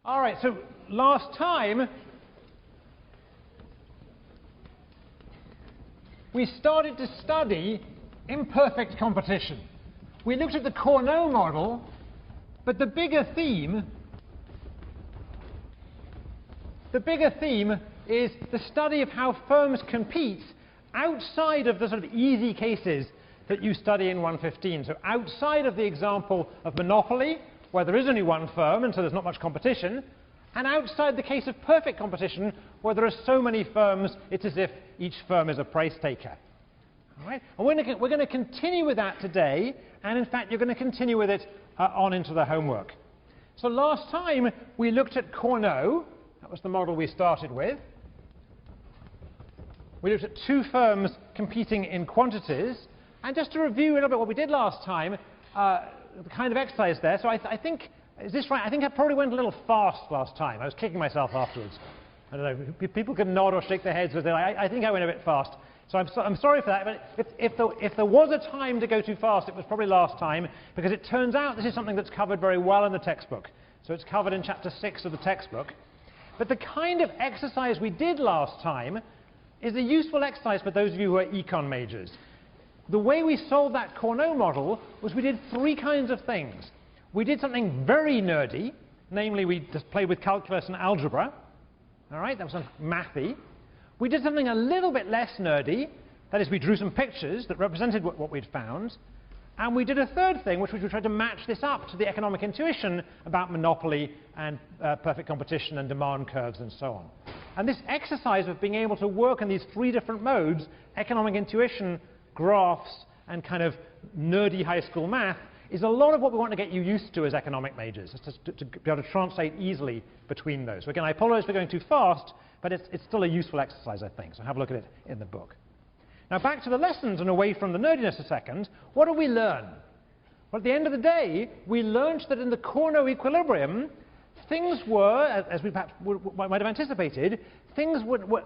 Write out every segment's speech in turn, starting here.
All right, so last time we started to study imperfect competition. We looked at the Cournot model, but the bigger theme is the study of how firms compete outside of the sort of easy cases that you study in 115. So outside of the example of monopoly, where there is only one firm and so there's not much competition, and outside the case of perfect competition, where there are so many firms, it's as if each firm is a price taker. All right? And we're going to continue with that today, and in fact, you're going to continue with it on into the homework. So last time, we looked at Cournot. That was the model we started with. We looked at two firms competing in quantities. And just to review a little bit what we did last time, the kind of exercise there. So I think, is this right? I think I probably went a little fast last time. I was kicking myself afterwards. I don't know, people can nod or shake their heads with it. I think I went a bit fast. So I'm sorry for that, but if there was a time to go too fast, it was probably last time, because it turns out this is something that's covered very well in the textbook. So it's covered in chapter 6 of the textbook. But the kind of exercise we did last time is a useful exercise for those of you who are econ majors. The way we solved that Cournot model was we did three kinds of things. We did something very nerdy, namely we just played with calculus and algebra. All right, that was mathy. We did something a little bit less nerdy, that is we drew some pictures that represented what we'd found. And we did a third thing, which was we tried to match this up to the economic intuition about monopoly and perfect competition and demand curves and so on. And this exercise of being able to work in these three different modes, economic intuition, graphs, and kind of nerdy high school math, is a lot of what we want to get you used to as economic majors, is to be able to translate easily between those. So again, I apologize for going too fast, but it's still a useful exercise, I think. So have a look at it in the book. Now back to the lessons and away from the nerdiness a second. What did we learn? Well, at the end of the day, we learned that in the Cournot equilibrium, things were, as we perhaps might have anticipated, things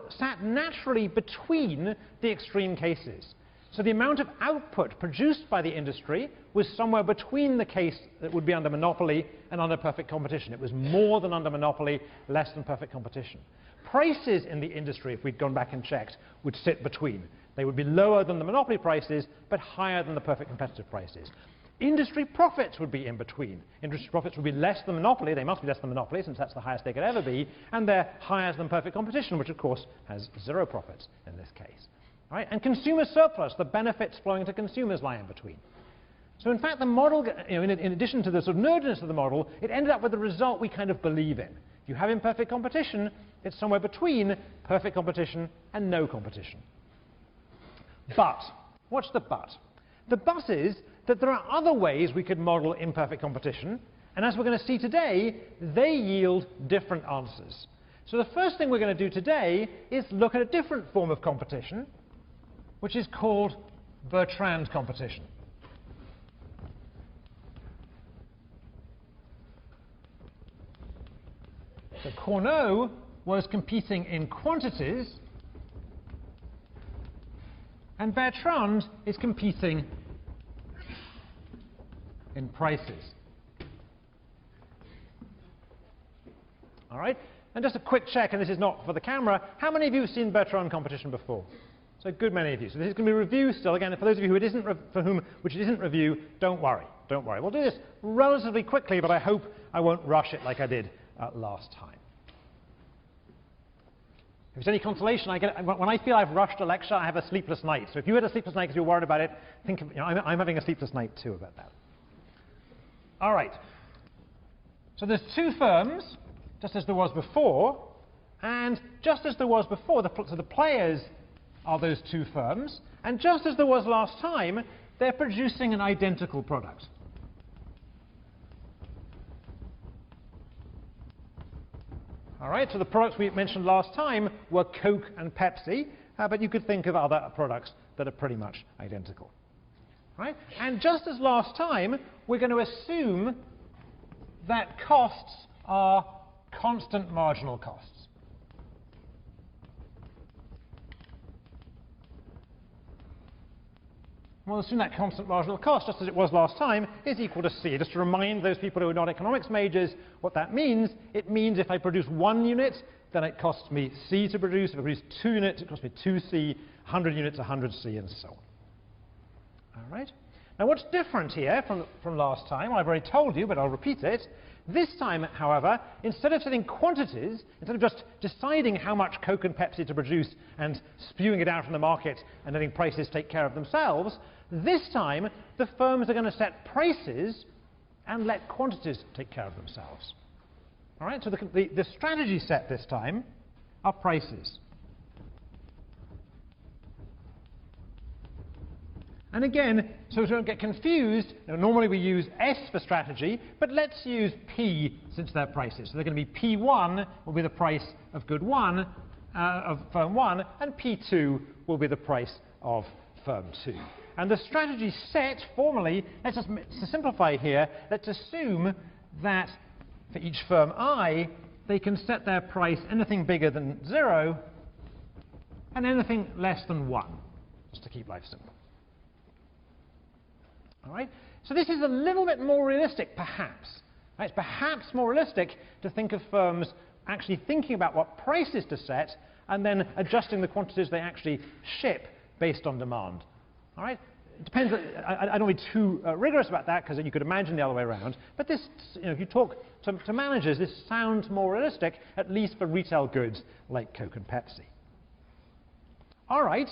sat naturally between the extreme cases. So the amount of output produced by the industry was somewhere between the case that would be under monopoly and under perfect competition. It was more than under monopoly, less than perfect competition. Prices in the industry, if we'd gone back and checked, would sit between. They would be lower than the monopoly prices, but higher than the perfect competitive prices. Industry profits would be in between. Industry profits would be less than monopoly. They must be less than monopoly, since that's the highest they could ever be. And they're higher than perfect competition, which, of course, has zero profits in this case. All right? And consumer surplus, the benefits flowing to consumers, lie in between. So in fact, the model, in addition to the sort of nerdiness of the model, it ended up with the result we kind of believe in. If you have imperfect competition, it's somewhere between perfect competition and no competition. But, what's the but? The but is that there are other ways we could model imperfect competition, and as we're going to see today, they yield different answers. So the first thing we're going to do today is look at a different form of competition, which is called Bertrand competition. So Cournot was competing in quantities, and Bertrand is competing in prices. All right? And just a quick check, and this is not for the camera, how many of you have seen Bertrand competition before? So a good many of you. So this is going to be review still. Again, for those of you for whom which it isn't review, don't worry. Don't worry. We'll do this relatively quickly, but I hope I won't rush it like I did last time. If it's any consolation, when I feel I've rushed a lecture, I have a sleepless night. So if you had a sleepless night because you're worried about it, think of, I'm having a sleepless night too about that. All right. So there's two firms, just as there was before, and just as there was before, so the players are those two firms, and just as there was last time, they're producing an identical product. All right, so the products we mentioned last time were Coke and Pepsi, but you could think of other products that are pretty much identical. Right? And just as last time, we're going to assume that costs are constant marginal costs. Well, assume that constant marginal cost, just as it was last time, is equal to C. Just to remind those people who are not economics majors what that means, it means if I produce 1 unit, then it costs me C to produce. If I produce 2 units, it costs me 2C, 100 units, 100C, and so on. All right? Now, what's different here from last time? Well, I've already told you, but I'll repeat it. This time, however, instead of setting quantities, instead of just deciding how much Coke and Pepsi to produce and spewing it out in the market and letting prices take care of themselves, this time the firms are going to set prices and let quantities take care of themselves. All right, so the strategy set this time are prices. And again, so we don't get confused, normally we use S for strategy, but let's use P since they're prices. So they're going to be P1 will be the price of good 1, of firm 1, and P2 will be the price of firm 2. And the strategy set, formally, let's just to simplify here, let's assume that for each firm I, they can set their price anything bigger than 0 and anything less than 1, just to keep life simple. All right? So this is a little bit more realistic, perhaps. Right? It's perhaps more realistic to think of firms actually thinking about what prices to set and then adjusting the quantities they actually ship based on demand. All right? It depends. I don't want to be too rigorous about that because you could imagine the other way around. But this, if you talk to managers, this sounds more realistic, at least for retail goods like Coke and Pepsi. All right.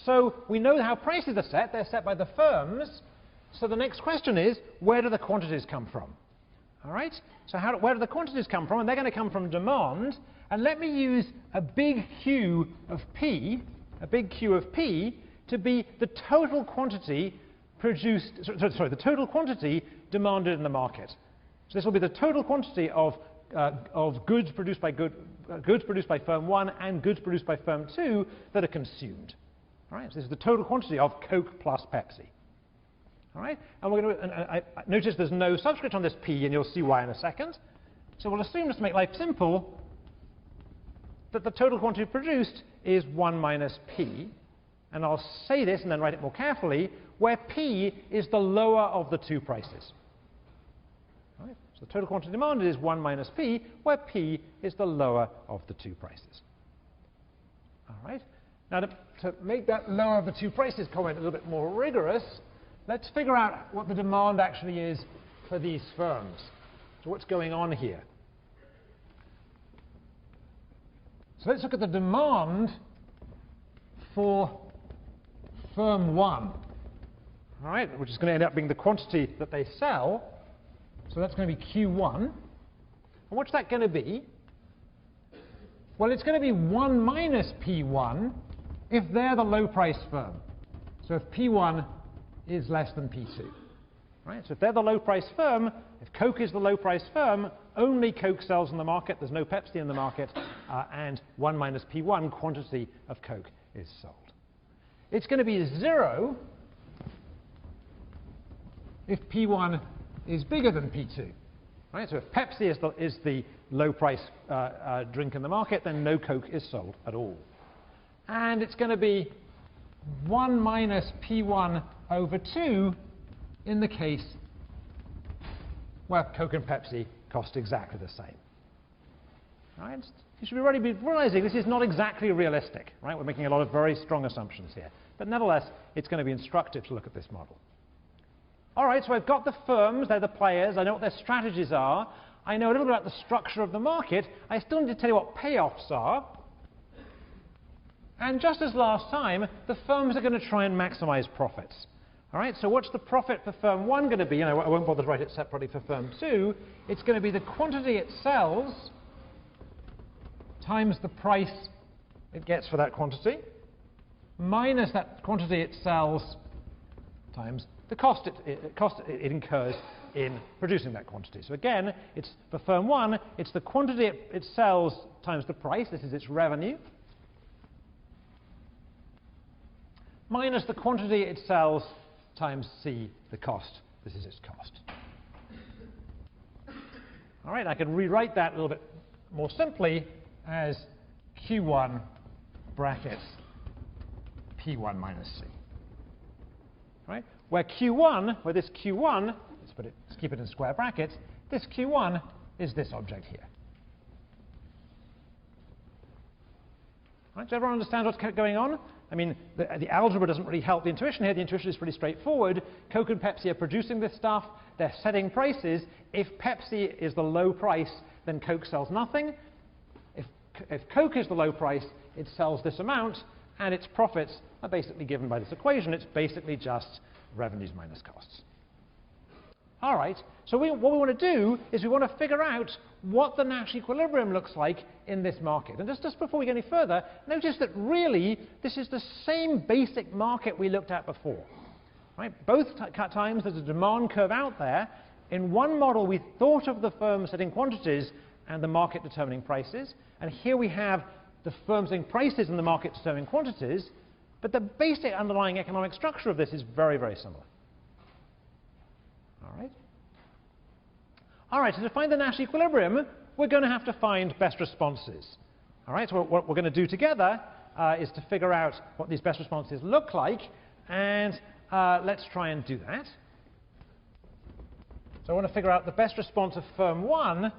So we know how prices are set. They're set by the firms. So the next question is, where do the quantities come from? All right? So where do the quantities come from? And they're going to come from demand. And let me use a big Q of P, to be the total quantity produced, the total quantity demanded in the market. So this will be the total quantity of goods produced by firm 1 and goods produced by firm 2 that are consumed. All right? So this is the total quantity of Coke plus Pepsi. All right? And we're going to notice there's no subscript on this P, and you'll see why in a second. So we'll assume, just to make life simple, that the total quantity produced is 1 minus P. And I'll say this and then write it more carefully, where P is the lower of the two prices. All right? So the total quantity demanded is 1 minus P, where P is the lower of the two prices. All right? Now, to make that lower of the two prices comment a little bit more rigorous, let's figure out what the demand actually is for these firms. So what's going on here? So let's look at the demand for firm 1, all right, which is going to end up being the quantity that they sell. So that's going to be Q1. And what's that going to be? Well, it's going to be 1 minus P1 if they're the low-price firm. So if P1 is less than P2. Right? So if they're the low-price firm, if Coke is the low-price firm, only Coke sells in the market, there's no Pepsi in the market, and 1 minus P1 quantity of Coke is sold. It's going to be 0 if P1 is bigger than P2. Right? So if Pepsi is the low-price drink in the market, then no Coke is sold at all. And it's going to be 1 minus P1 over 2 in the case where Coke and Pepsi cost exactly the same. Right? You should already be realizing this is not exactly realistic. Right? We're making a lot of very strong assumptions here. But nevertheless, it's going to be instructive to look at this model. All right, so I've got the firms, they're the players, I know what their strategies are, I know a little bit about the structure of the market, I still need to tell you what payoffs are. And just as last time, the firms are going to try and maximize profits. All right, so what's the profit for firm 1 going to be? I won't bother to write it separately for firm 2. It's going to be the quantity it sells times the price it gets for that quantity, minus that quantity it sells times the cost it incurs in producing that quantity. So again, it's for firm 1, it's the quantity it sells times the price, this is its revenue, minus the quantity it sells times C, the cost, this is its cost. All right, I can rewrite that a little bit more simply as Q1 brackets P1 minus C. right? Where Q1, where this Q1, let's keep it in square brackets, this Q1 is this object here. Right, does everyone understand what's going on? I mean, the algebra doesn't really help the intuition here. The intuition is pretty straightforward. Coke and Pepsi are producing this stuff. They're setting prices. If Pepsi is the low price, then Coke sells nothing. If Coke is the low price, it sells this amount, and its profits are basically given by this equation. It's basically just revenues minus costs. All right, so what we want to do is we want to figure out what the Nash equilibrium looks like in this market. And just before we go any further, notice that really this is the same basic market we looked at before. Right? Both times there's a demand curve out there. In one model, we thought of the firm setting quantities and the market determining prices. And here we have the firm setting prices and the market determining quantities. But the basic underlying economic structure of this is very, very similar. All right, so to find the Nash equilibrium, we're going to have to find best responses. All right, so what we're going to do together is to figure out what these best responses look like, and let's try and do that. So I want to figure out the best response of firm 1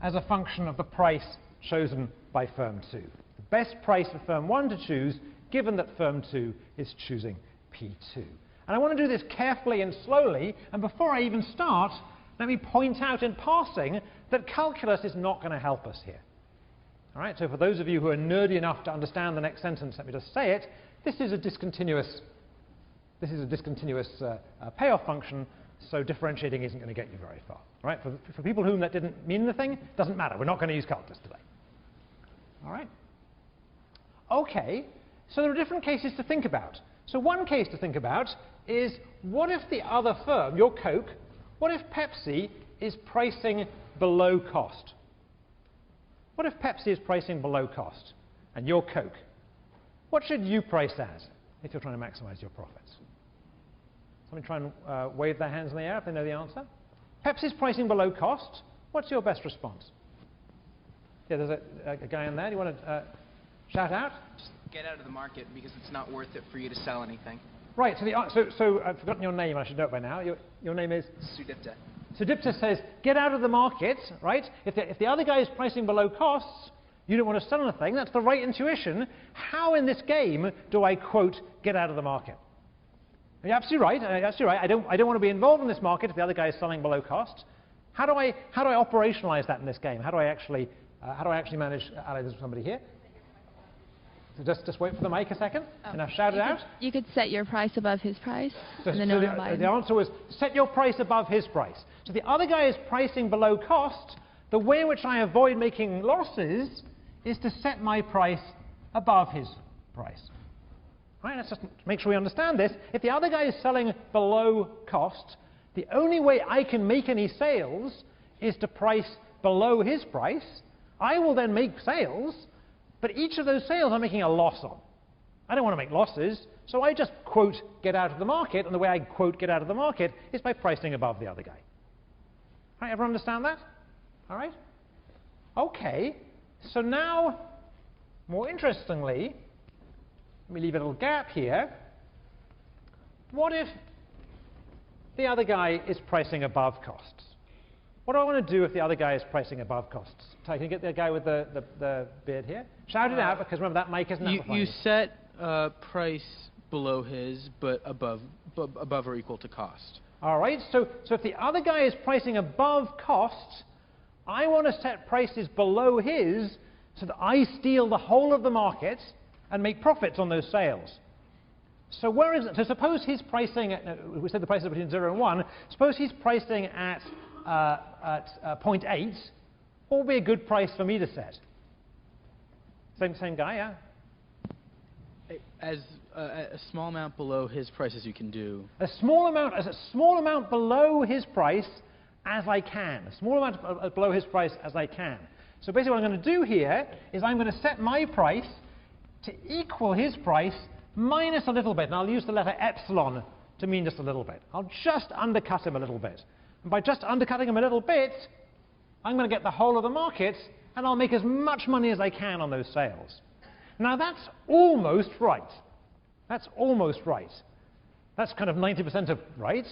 as a function of the price chosen by firm 2. The best price for firm 1 to choose, given that firm 2 is choosing P2. And I want to do this carefully and slowly, and before I even start, let me point out in passing that calculus is not going to help us here. All right, so for those of you who are nerdy enough to understand the next sentence, let me just say it. This is a discontinuous payoff function, so differentiating isn't going to get you very far. All right, for people whom that didn't mean anything, it doesn't matter. We're not going to use calculus today. All right. OK, so there are different cases to think about. So one case to think about is, what if the other firm, your Coke, what if Pepsi is pricing below cost? What if Pepsi is pricing below cost and you're Coke? What should you price as if you're trying to maximize your profits? Somebody try and wave their hands in the air if they know the answer. Pepsi's pricing below cost. What's your best response? Yeah, there's a guy in there. Do you want to shout out? Just get out of the market because it's not worth it for you to sell anything. Right, so I've forgotten your name, I should know it by now. Your name is? Sudipta. Sudipta says, get out of the market, right? If the other guy is pricing below costs, you don't want to sell anything. That's the right intuition. How in this game do I, quote, get out of the market? You're absolutely right. I don't want to be involved in this market if the other guy is selling below cost. How do I operationalize that in this game? How do I actually manage? There's somebody here. So just wait for the mic a second, and I've shouted out. You could set your price above his price. So the answer was set your price above his price. So the other guy is pricing below cost. The way in which I avoid making losses is to set my price above his price. Right, let's just make sure we understand this. If the other guy is selling below cost, the only way I can make any sales is to price below his price. I will then make sales, but each of those sales I'm making a loss on. I don't want to make losses, so I just, quote, get out of the market, and the way I, quote, get out of the market is by pricing above the other guy. All right, everyone understand that? All right? OK, so now, more interestingly, let me leave a little gap here. What if the other guy is pricing above costs? What do I want to do if the other guy is pricing above costs? Can you get the guy with the beard here? Shout it out, because remember, that mic isn't amplifying. You set price below his, but above or equal to cost. All right, so if the other guy is pricing above cost, I want to set prices below his so that I steal the whole of the market and make profits on those sales. So where is it? So suppose he's pricing at, we said the prices are between 0 and 1. Suppose he's pricing at 0.8. What would be a good price for me to set? Same guy, yeah? As a small amount below his price as you can do. A small amount below his price as I can. A small amount below his price as I can. So basically what I'm going to do here is I'm going to set my price to equal his price minus a little bit. And I'll use the letter epsilon to mean just a little bit. I'll just undercut him a little bit. And by just undercutting him a little bit, I'm going to get the whole of the market, and I'll make as much money as I can on those sales. Now, that's almost right. That's almost right. That's kind of 90% of right,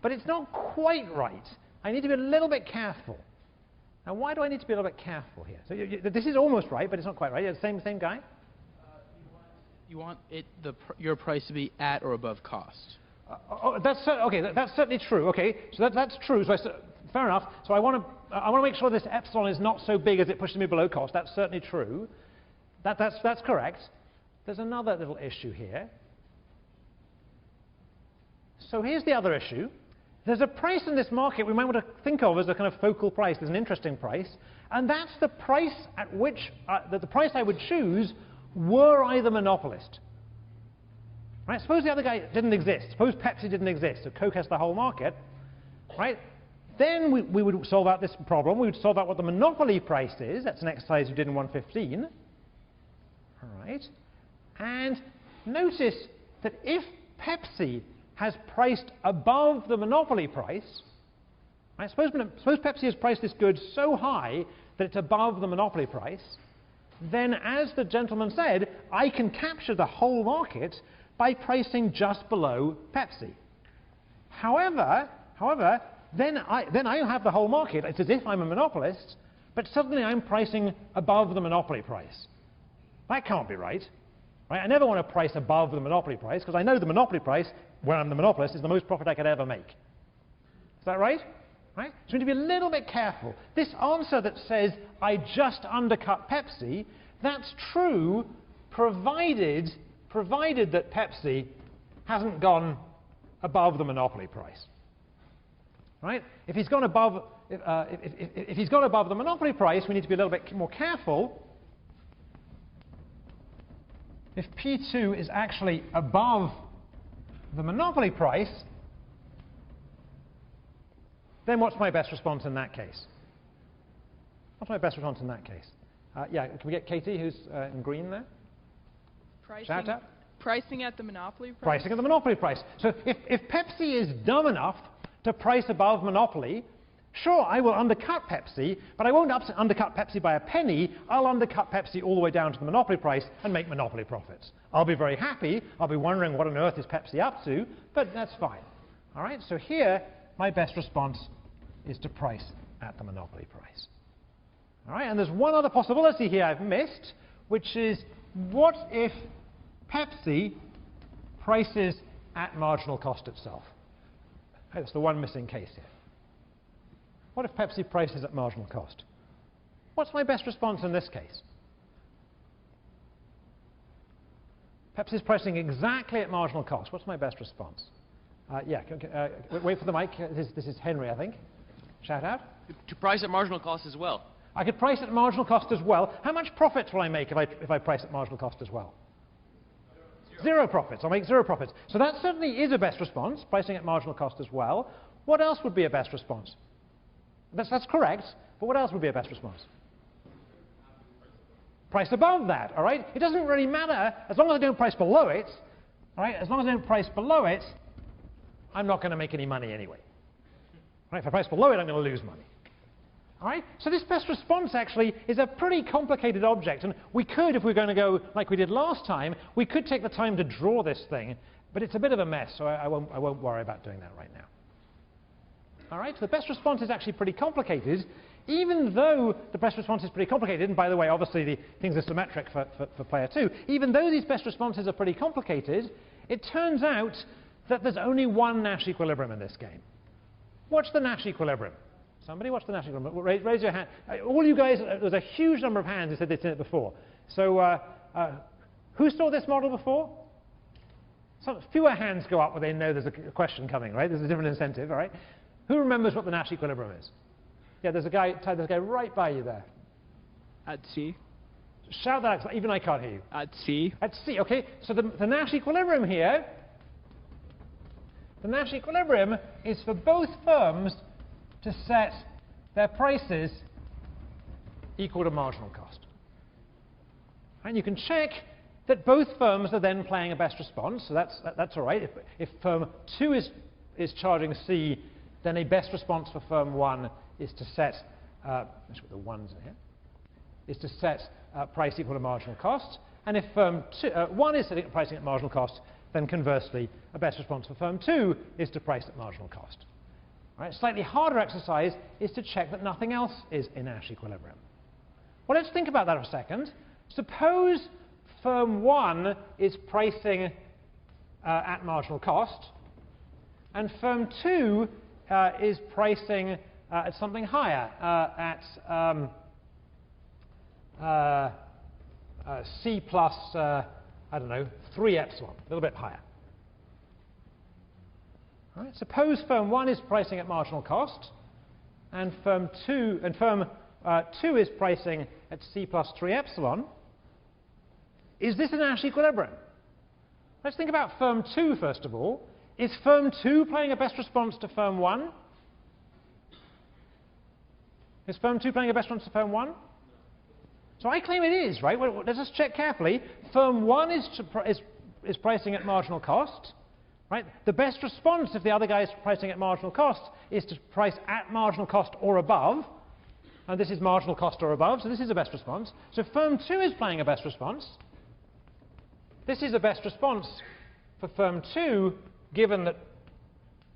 but it's not quite right. I need to be a little bit careful. Now, why do I need to be a little bit careful here? So this is almost right, but it's not quite right. Yeah, same guy? You want your price to be at or above cost. Okay, that's certainly true. Okay, so that's true. So fair enough. So I want to make sure this epsilon is not so big as it pushes me below cost. That's certainly true. That's correct. There's another little issue here. So here's the other issue. There's a price in this market we might want to think of as a kind of focal price. There's an interesting price, and that's the price at which the price I would choose were I the monopolist. Right? Suppose the other guy didn't exist. Suppose Pepsi didn't exist, so Coke has the whole market. Right? Then we would solve out this problem. We would solve out what the monopoly price is. That's an exercise you did in 115. All right. And notice that if Pepsi has priced above the monopoly price, right? Suppose Pepsi has priced this good so high that it's above the monopoly price, then as the gentleman said, I can capture the whole market by pricing just below Pepsi. However, then I have the whole market. It's as if I'm a monopolist, but suddenly I'm pricing above the monopoly price. That can't be right. Right? I never want to price above the monopoly price because I know the monopoly price, where I'm the monopolist, is the most profit I could ever make. Is that right? Right? So we need to be a little bit careful. This answer that says, I just undercut Pepsi, that's true provided that Pepsi hasn't gone above the monopoly price. Right? If he's gone above the monopoly price, we need to be a little bit more careful. If P2 is actually above the monopoly price, then what's my best response in that case? What's my best response in that case? Yeah, can we get Katie, who's in green there? Shout out. Pricing at the monopoly price? Pricing at the monopoly price. So if Pepsi is dumb enough to price above monopoly, sure, I will undercut Pepsi, but I won't undercut Pepsi by a penny. I'll undercut Pepsi all the way down to the monopoly price and make monopoly profits. I'll be very happy. I'll be wondering what on earth is Pepsi up to, but that's fine. All right, so here, my best response is to price at the monopoly price. All right, and there's one other possibility here I've missed, which is what if Pepsi prices at marginal cost itself? That's the one missing case here. What if Pepsi prices at marginal cost? What's my best response in this case? Pepsi's pricing exactly at marginal cost. What's my best response? Yeah, wait for the mic. This is Henry, I think. Shout out. To price at marginal cost as well. I could price at marginal cost as well. How much profits will I make if I price at marginal cost as well? Zero profits. I'll make zero profits. So that certainly is a best response, pricing at marginal cost as well. What else would be a best response? That's correct, but what else would be a best response? Price above that, all right? It doesn't really matter as long as I don't price below it, all right? As long as I don't price below it, I'm not going to make any money anyway. Right? If I price below it, I'm going to lose money. All right? So this best response actually is a pretty complicated object, and we could, if we're going to go like we did last time, we could take the time to draw this thing, but it's a bit of a mess, so I won't worry about doing that right now. All right? So the best response is actually pretty complicated, even though the best response is pretty complicated, and by the way, obviously the things are symmetric for player 2, even though these best responses are pretty complicated, it turns out that there's only one Nash equilibrium in this game. What's the Nash equilibrium? Somebody, what's the Nash equilibrium? Raise your hand. All you guys, there's a huge number of hands who said they'd seen it before. So who saw this model before? Some fewer hands go up when they know there's a question coming, right? There's a different incentive, all right? Who remembers what the Nash equilibrium is? Yeah, there's a guy right by you there. At C. Shout that out, even I can't hear you. At C. At C, okay. So the Nash equilibrium here, the Nash equilibrium is for both firms to set their prices equal to marginal cost. And you can check that both firms are then playing a best response, so that's all right. If firm 2 is charging C, then a best response for firm 1 is to set, let's put the ones in here, is to set price equal to marginal cost. And if firm 1 is setting pricing at marginal cost, then conversely, a best response for firm 2 is to price at marginal cost. Right? Slightly harder exercise is to check that nothing else is in Nash equilibrium. Well, let's think about that for a second. Suppose firm 1 is pricing at marginal cost, and firm 2 is pricing at something higher, at C plus, I don't know, 3 epsilon, a little bit higher. All right, suppose firm 1 is pricing at marginal cost, and firm 2 is pricing at C plus 3 epsilon. Is this a Nash equilibrium? Let's think about firm 2 first of all. Is firm 2 playing a best response to firm 1? Is firm 2 playing a best response to firm 1? So I claim it is, right? Well, let's just check carefully. Firm 1 is pricing at marginal cost, right? The best response if the other guy is pricing at marginal cost is to price at marginal cost or above. And this is marginal cost or above, so this is a best response. So firm 2 is playing a best response. This is a best response for firm 2, given that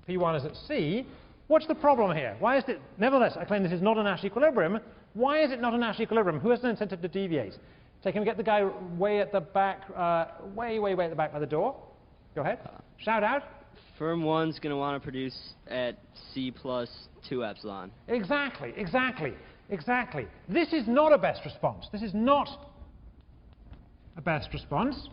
P1 is at C. What's the problem here? Why is it, nevertheless, I claim this is not a Nash equilibrium. Why is it not a Nash equilibrium? Who has an incentive to deviate? So can we get the guy way at the back, way at the back by the door? Go ahead. Shout out. Firm 1's going to want to produce at C plus 2 epsilon. Exactly. This is not a best response. This is not a best response.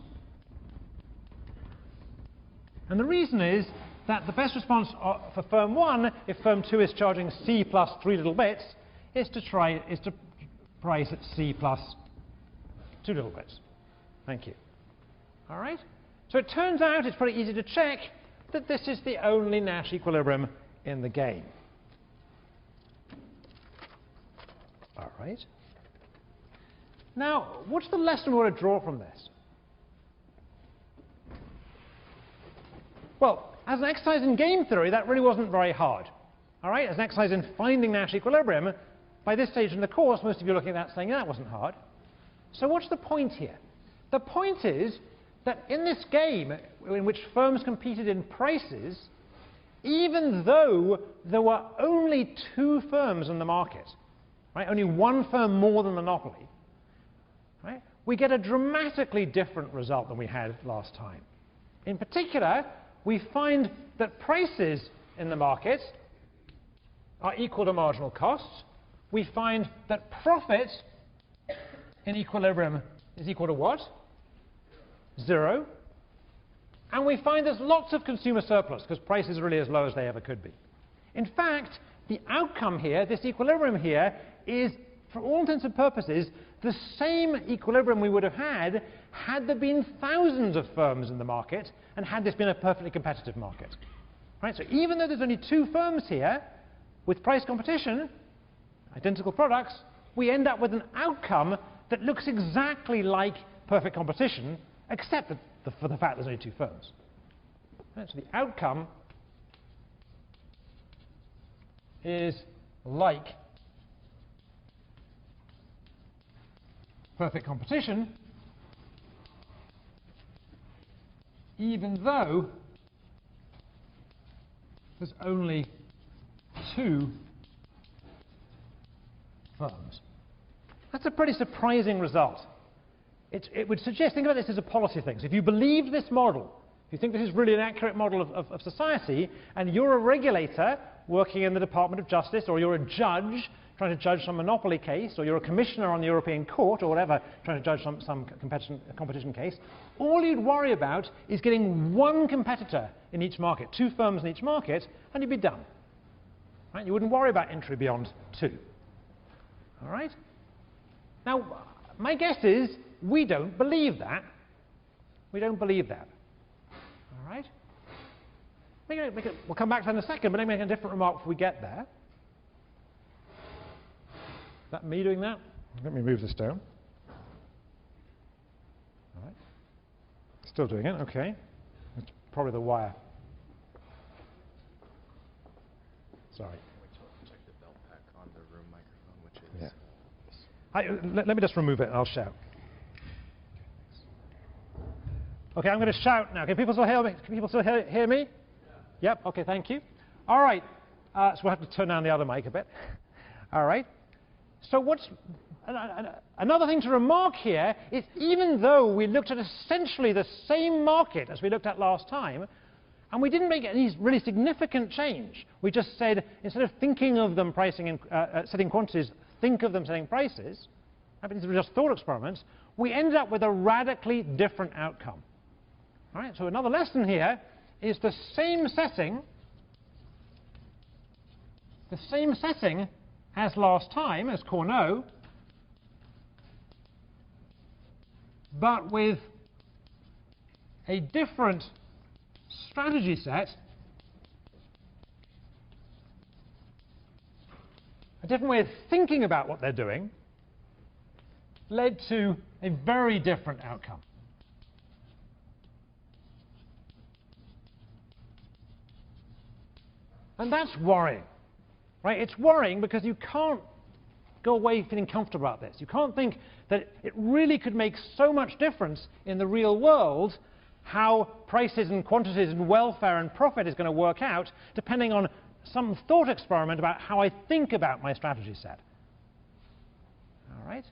And the reason is that the best response for firm 1, if firm 2 is charging C plus 3 little bits, is to price at C plus 2 little bits. Thank you. All right? So it turns out it's pretty easy to check that this is the only Nash equilibrium in the game. All right. Now, what's the lesson we want to draw from this? Well, as an exercise in game theory, that really wasn't very hard. All right? As an exercise in finding Nash equilibrium, by this stage in the course, most of you are looking at that saying, that wasn't hard. So what's the point here? The point is that in this game, in which firms competed in prices, even though there were only 2 firms in the market, right? Only 1 firm more than monopoly, right? We get a dramatically different result than we had last time. In particular, we find that prices in the market are equal to marginal cost. We find that profit in equilibrium is equal to what? 0. And we find there's lots of consumer surplus, because prices are really as low as they ever could be. In fact, the outcome here, this equilibrium here, is, for all intents and purposes, the same equilibrium we would have had there been thousands of firms in the market and had this been a perfectly competitive market. Right? So even though there's only 2 firms here, with price competition, identical products, we end up with an outcome that looks exactly like perfect competition, except for the fact there's only 2 firms. Right? So the outcome is like perfect competition, even though there's only 2 firms. That's a pretty surprising result. It would suggest, think about this as a policy thing. So if you believe this model, if you think this is really an accurate model of society, and you're a regulator working in the Department of Justice, or you're a judge trying to judge some monopoly case, or you're a commissioner on the European Court, or whatever, trying to judge some competition case, all you'd worry about is getting 1 competitor in each market, 2 firms in each market, and you'd be done. Right? You wouldn't worry about entry beyond 2. All right? Now, my guess is we don't believe that. We don't believe that. All right? We'll come back to that in a second, but let me make a different remark before we get there. Is that me doing that? Let me move this down. All right. Still doing it, OK. It's probably the wire. Sorry. Check the belt pack on the room microphone, which is... Yeah. Let me just remove it and I'll shout. Okay, I'm going to shout now. Can people still hear me? Can people still hear me? Yep, okay, thank you. All right, so we'll have to turn down the other mic a bit. All right. So another thing to remark here is even though we looked at essentially the same market as we looked at last time, and we didn't make any really significant change. We just said, instead of thinking of them pricing in, setting quantities, think of them setting prices. These were just thought experiments. We ended up with a radically different outcome. All right, so another lesson here is the same setting as last time, as Cournot, but with a different strategy set, a different way of thinking about what they're doing, led to a very different outcome. And that's worrying, right? It's worrying because you can't go away feeling comfortable about this. You can't think that it really could make so much difference in the real world how prices and quantities and welfare and profit is going to work out depending on some thought experiment about how I think about my strategy set. All right?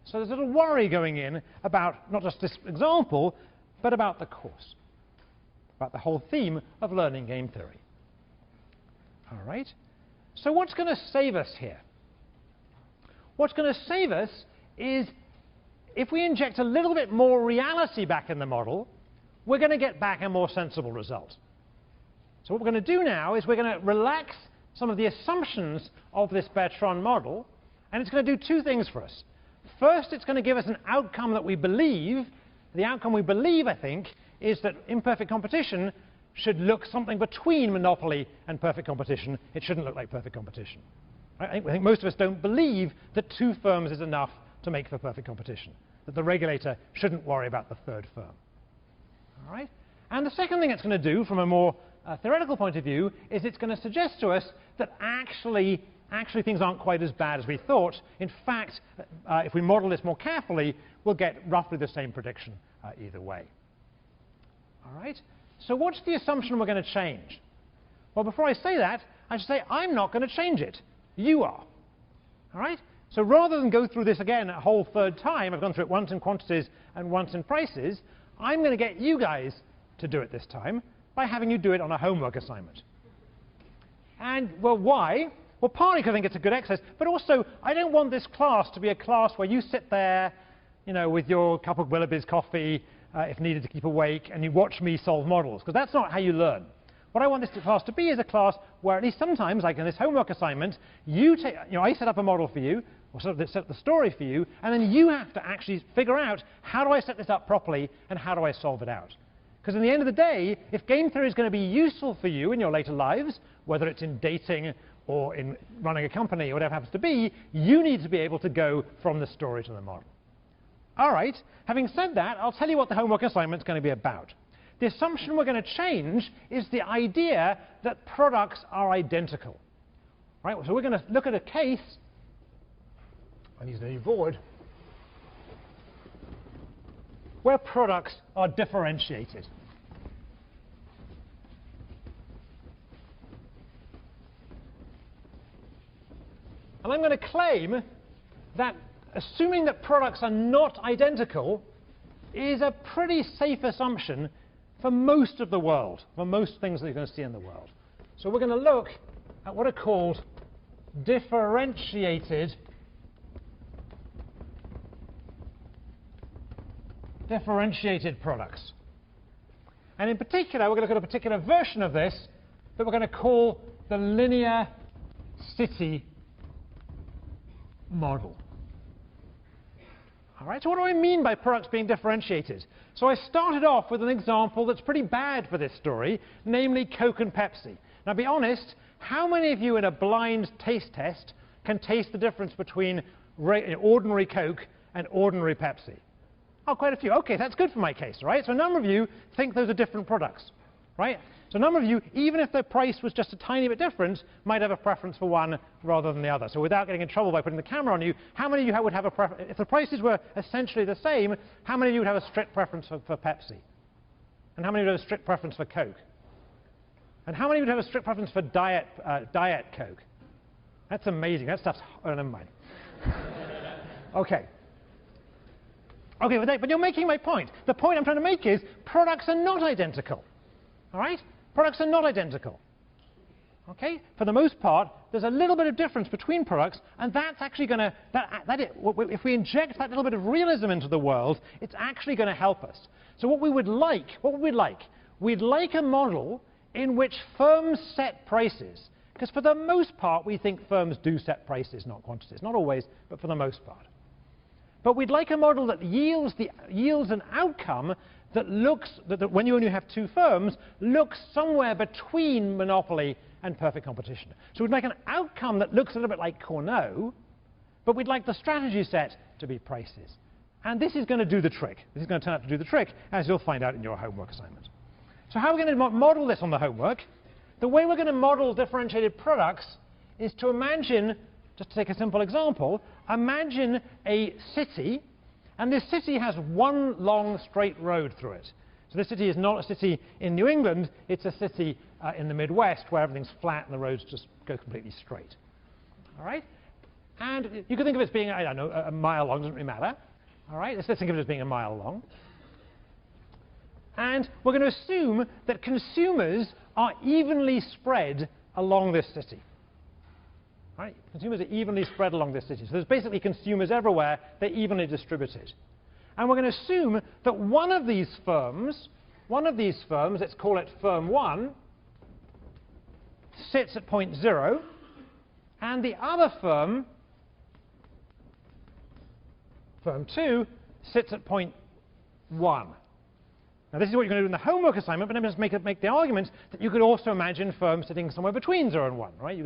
So there's a little worry going in about not just this example, but about the course, about the whole theme of learning game theory. All right? So what's going to save us here? What's going to save us is if we inject a little bit more reality back in the model, we're going to get back a more sensible result. So what we're going to do now is we're going to relax some of the assumptions of this Bertrand model, and it's going to do two things for us. First, it's going to give us an outcome that we believe. The outcome we believe, I think, is that imperfect competition should look something between monopoly and perfect competition. It shouldn't look like perfect competition. I think most of us don't believe that two firms is enough to make for perfect competition, that the regulator shouldn't worry about the third firm. All right? And the second thing it's going to do, from a more theoretical point of view, is it's going to suggest to us that actually things aren't quite as bad as we thought. In fact, if we model this more carefully, we'll get roughly the same prediction either way. All right? So what's the assumption we're going to change? Well, before I say that, I should say I'm not going to change it. You are. All right? So rather than go through this again a whole third time, I've gone through it once in quantities and once in prices, I'm going to get you guys to do it this time by having you do it on a homework assignment. And, well, why? Well, partly because I think it's a good exercise, but also I don't want this class to be a class where you sit there, you know, with your cup of Willoughby's coffee, if needed to keep awake, and you watch me solve models, because that's not how you learn. What I want this class to be is a class where at least sometimes, like in this homework assignment, I set up a model for you, or sort of set up the story for you, and then you have to actually figure out how do I set this up properly and how do I solve it out. Because in the end of the day, if game theory is going to be useful for you in your later lives, whether it's in dating or in running a company or whatever it happens to be, you need to be able to go from the story to the model. All right, having said that, I'll tell you what the homework assignment is going to be about. The assumption we're going to change is the idea that products are identical. Right, so we're going to look at a case. I use a new board. Where products are differentiated. And I'm going to claim that assuming that products are not identical is a pretty safe assumption for most of the world, for most things that you're going to see in the world. So we're going to look at what are called differentiated products. And in particular, we're going to look at a particular version of this that we're going to call the linear city model. All right, so what do I mean by products being differentiated? So I started off with an example that's pretty bad for this story, namely Coke and Pepsi. Now, be honest, how many of you in a blind taste test can taste the difference between ordinary Coke and ordinary Pepsi? Oh, quite a few. OK, that's good for my case, right? So a number of you think those are different products, right? So a number of you, even if their price was just a tiny bit different, might have a preference for one rather than the other. So without getting in trouble by putting the camera on you, how many of you would have a preference? If the prices were essentially the same, how many of you would have a strict preference for Pepsi? And how many would have a strict preference for Coke? And how many would have a strict preference for Diet Coke? That's amazing. That stuff's... Oh, never mind. OK. OK, but you're making my point. The point I'm trying to make is products are not identical. All right? Products are not identical. OK? For the most part, there's a little bit of difference between products, and that's actually going to... if we inject that little bit of realism into the world, it's actually going to help us. So what would we like? We'd like a model in which firms set prices. Because for the most part, we think firms do set prices, not quantities. Not always, but for the most part. But we'd like a model that yields an outcome that looks, that when you only have two firms, looks somewhere between monopoly and perfect competition. So we'd like an outcome that looks a little bit like Cournot, but we'd like the strategy set to be prices. And this is going to do the trick. This is going to turn out to do the trick, as you'll find out in your homework assignment. So how are we going to model this on the homework? The way we're going to model differentiated products is to imagine, just to take a simple example, imagine a city, and this city has one long straight road through it. So this city is not a city in New England, it's a city in the Midwest where everything's flat and the roads just go completely straight. All right? And you can think of it as being, I don't know, a mile long, doesn't really matter. All right? Let's think of it as being a mile long. And we're going to assume that consumers are evenly spread along this city. Right? Consumers are evenly spread along this city. So there's basically consumers everywhere. They're evenly distributed. And we're going to assume that one of these firms, let's call it firm 1, sits at point 0, and the other firm, firm 2, sits at point 1. Now, this is what you're going to do in the homework assignment, but let me just make the argument that you could also imagine firms sitting somewhere between 0 and 1. Right?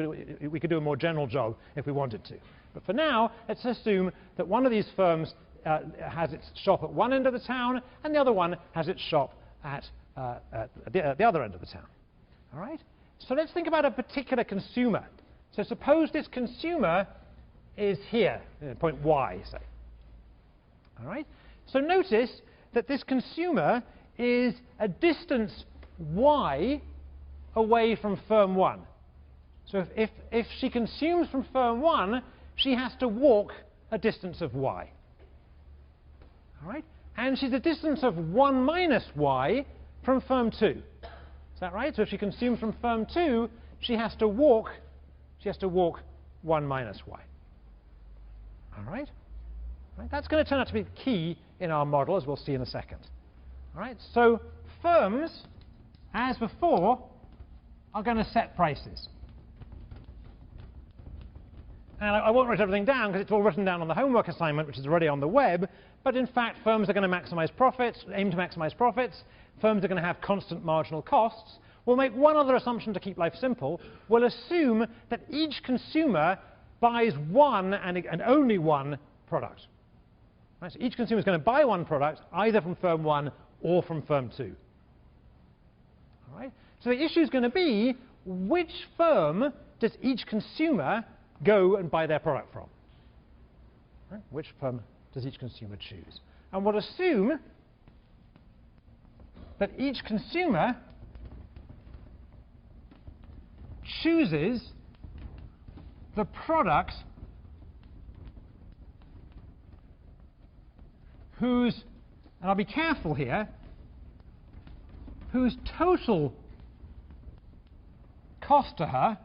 We could do a more general job if we wanted to. But for now, let's assume that one of these firms has its shop at one end of the town, and the other one has its shop at the other end of the town. All right? So let's think about a particular consumer. So suppose this consumer is here, point Y, say. All right? So notice that this consumer is a distance y away from firm 1. So if she consumes from firm 1, she has to walk a distance of y. All right? And she's a distance of 1 minus y from firm 2. Is that right? So if she consumes from firm 2, she has to walk 1 minus y. All right? That's going to turn out to be key in our model, as we'll see in a second. All right? So firms, as before, are going to set prices. And I won't write everything down because it's all written down on the homework assignment, which is already on the web. But in fact, firms are going to maximize profits, aim to maximize profits. Firms are going to have constant marginal costs. We'll make one other assumption to keep life simple. We'll assume that each consumer buys one and only one product. Right? So each consumer is going to buy one product, either from firm 1 or from firm 2. All right? So the issue is going to be, which firm does each consumer go and buy their product from? Right? Which firm does each consumer choose? And we'll assume that each consumer chooses the product whose, and I'll be careful here, whose total cost to her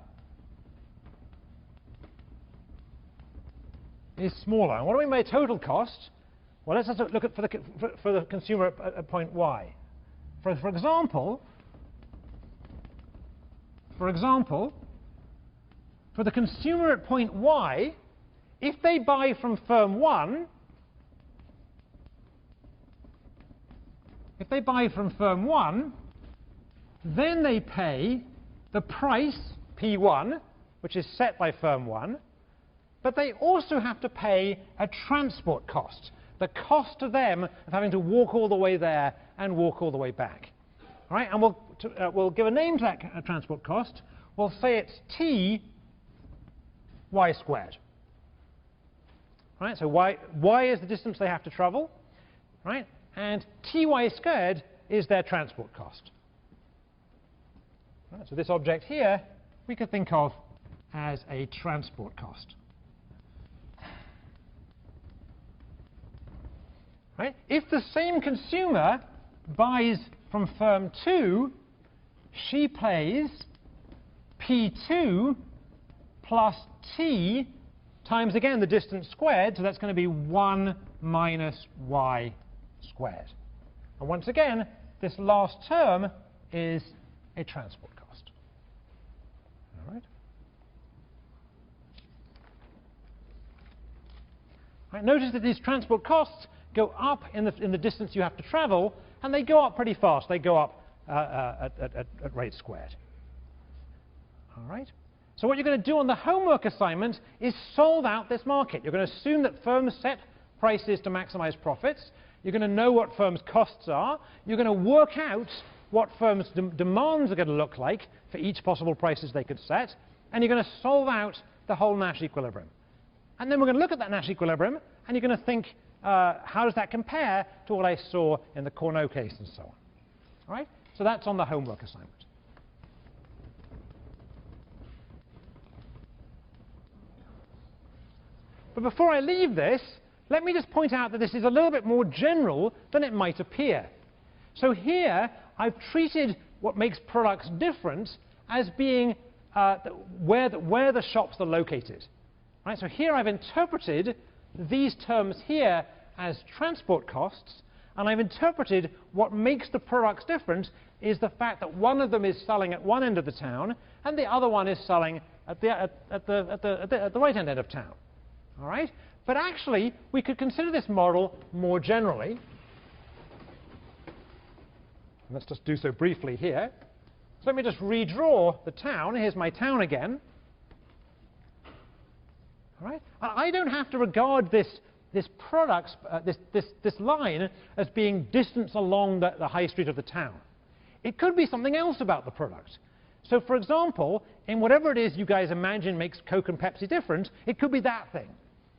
is smaller. And what do we mean by total cost? Well, let's look at for the consumer at point Y. For example, for the consumer at point Y, if they buy from firm 1, then they pay the price, P1, which is set by firm 1, but they also have to pay a transport cost, the cost to them of having to walk all the way there and walk all the way back. All right? And we'll give a name to that transport cost. We'll say it's T y squared. Right? So y is the distance they have to travel, right? And ty squared is their transport cost. Right, so this object here we could think of as a transport cost. Right? If the same consumer buys from firm 2, she pays P2 plus T times, again, the distance squared, so that's going to be 1 minus y squared. And once again, this last term is a transport cost. All right? Right, notice that these transport costs go up in the distance you have to travel, and they go up pretty fast. They go up at rate squared. All right? So what you're going to do on the homework assignment is solve out this market. You're going to assume that firms set prices to maximize profits. You're going to know what firms' costs are. You're going to work out what firms' demands are going to look like for each possible prices they could set. And you're going to solve out the whole Nash equilibrium. And then we're going to look at that Nash equilibrium, and you're going to think, how does that compare to what I saw in the Cournot case and so on? All right? So that's on the homework assignment. But before I leave this, let me just point out that this is a little bit more general than it might appear. So here, I've treated what makes products different as being where the shops are located. Right? So here I've interpreted these terms here as transport costs, and I've interpreted what makes the products different is the fact that one of them is selling at one end of the town, and the other one is selling at the right-hand end of town. All right? But actually, we could consider this model more generally. Let's just do so briefly here. So let me just redraw the town. Here's my town again. All right? I don't have to regard this line as being distance along the high street of the town. It could be something else about the product. So for example, in whatever it is you guys imagine makes Coke and Pepsi different, it could be that thing.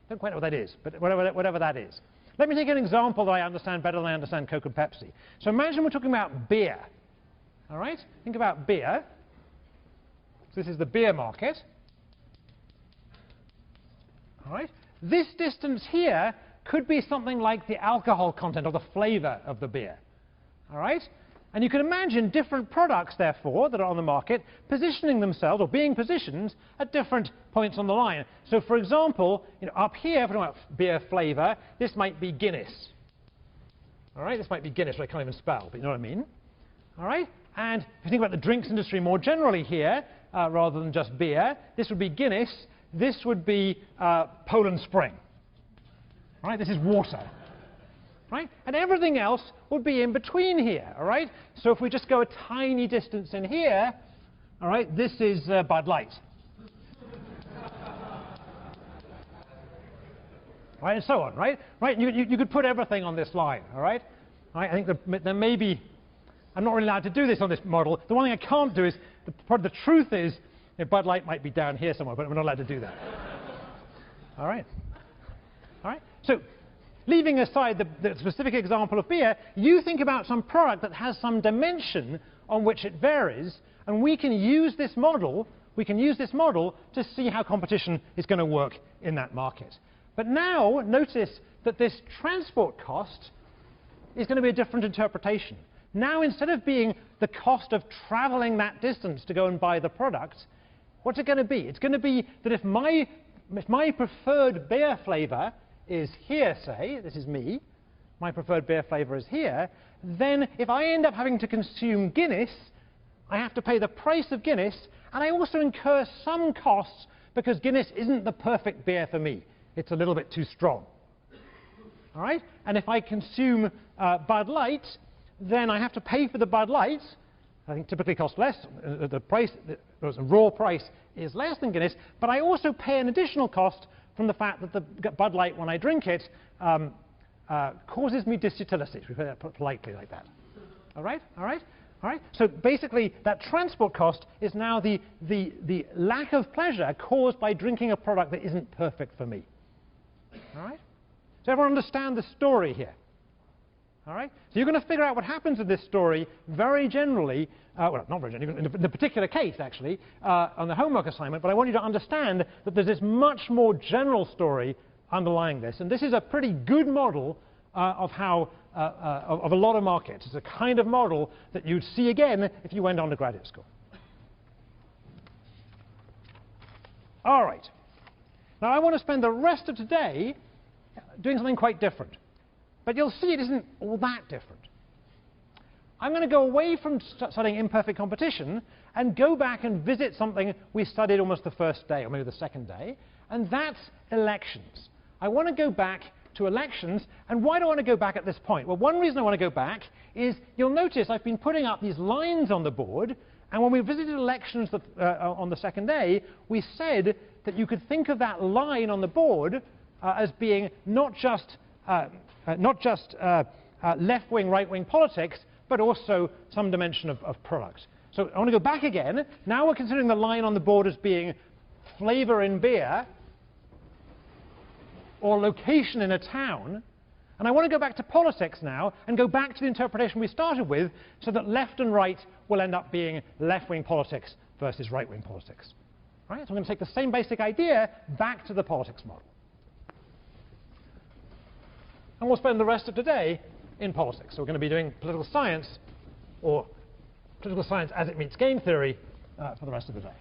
Don't quite know what that is, but whatever that is. Let me take an example that I understand better than I understand Coke and Pepsi. So imagine we're talking about beer. All right? Think about beer. So this is the beer market. All right? This distance here could be something like the alcohol content or the flavor of the beer. All right? And you can imagine different products, therefore, that are on the market positioning themselves or being positioned at different points on the line. So, for example, up here, if we're talking about beer flavor, this might be Guinness. All right? This might be Guinness, which I can't even spell, but you know what I mean. All right? And if you think about the drinks industry more generally here, rather than just beer, this would be Guinness. This would be Poland Spring. All right? This is water. Right? And everything else would be in between here. All right? So if we just go a tiny distance in here, all right, this is Bud Light. Right? And so on. Right? Right? You could put everything on this line. All right? I think there may be. I'm not really allowed to do this on this model. The one thing I can't do is the truth is Bud Light might be down here somewhere, but we're not allowed to do that. All right? All right? So leaving aside the specific example of beer, you think about some product that has some dimension on which it varies, and we can use this model to see how competition is going to work in that market. But now, notice that this transport cost is going to be a different interpretation. Now, instead of being the cost of traveling that distance to go and buy the product, what's it going to be? It's going to be that if my preferred beer flavor is here, say, this is me, my preferred beer flavor is here, then if I end up having to consume Guinness, I have to pay the price of Guinness, and I also incur some costs because Guinness isn't the perfect beer for me. It's a little bit too strong. All right? And if I consume Bud Light, then I have to pay for the Bud Light. I think typically costs less. The raw price is less than Guinness, but I also pay an additional cost from the fact that the Bud Light, when I drink it, causes me disutility. We put that politely like that. All right? All right? All right? So basically, that transport cost is now the lack of pleasure caused by drinking a product that isn't perfect for me. All right? Does everyone understand the story here? All right? So you're going to figure out what happens in this story very generally, well, not very generally, in the particular case, actually, on the homework assignment, but I want you to understand that there's this much more general story underlying this, and this is a pretty good model of how, of a lot of markets. It's a kind of model that you'd see again if you went on to graduate school. All right. Now I want to spend the rest of today doing something quite different. But you'll see it isn't all that different. I'm going to go away from studying imperfect competition and go back and visit something we studied almost the first day, or maybe the second day, and that's elections. I want to go back to elections, and why do I want to go back at this point? Well, one reason I want to go back is you'll notice I've been putting up these lines on the board, and when we visited elections on the second day, we said that you could think of that line on the board as being not just left-wing, right-wing politics, but also some dimension of product. So I want to go back again. Now we're considering the line on the board as being flavor in beer or location in a town. And I want to go back to politics now and go back to the interpretation we started with so that left and right will end up being left-wing politics versus right-wing politics. All right? So I'm going to take the same basic idea back to the politics model. And we'll spend the rest of today in politics. So we're going to be doing political science, or political science as it meets game theory, for the rest of the day.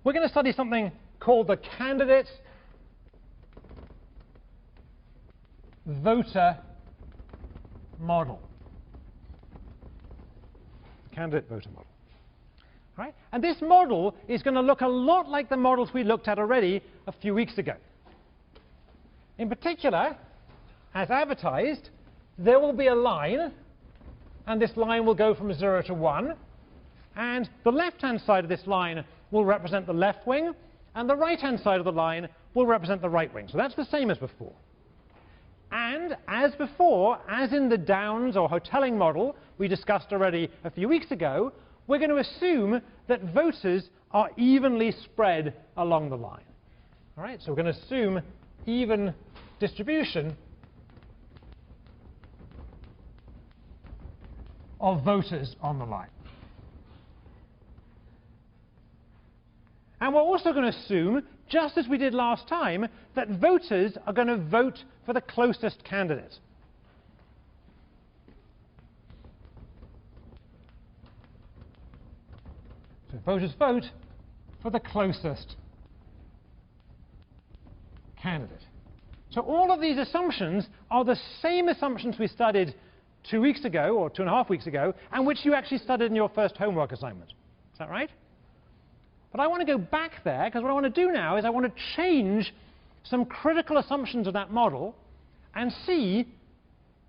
We're going to study something called the candidate-voter model. Candidate-voter model. Right? And this model is going to look a lot like the models we looked at already a few weeks ago. In particular, as advertised, there will be a line, and this line will go from 0 to 1, and the left-hand side of this line will represent the left wing, and the right-hand side of the line will represent the right wing. So that's the same as before. And as before, as in the Downs or Hotelling model we discussed already a few weeks ago, we're going to assume that voters are evenly spread along the line. All right, so we're going to assume even distribution of voters on the line. And we're also going to assume, just as we did last time, that voters are going to vote for the closest candidate. So voters vote for the closest candidate. So all of these assumptions are the same assumptions we studied 2 weeks ago, or 2.5 weeks ago, and which you actually studied in your first homework assignment. Is that right? But I want to go back there, because what I want to do now is I want to change some critical assumptions of that model and see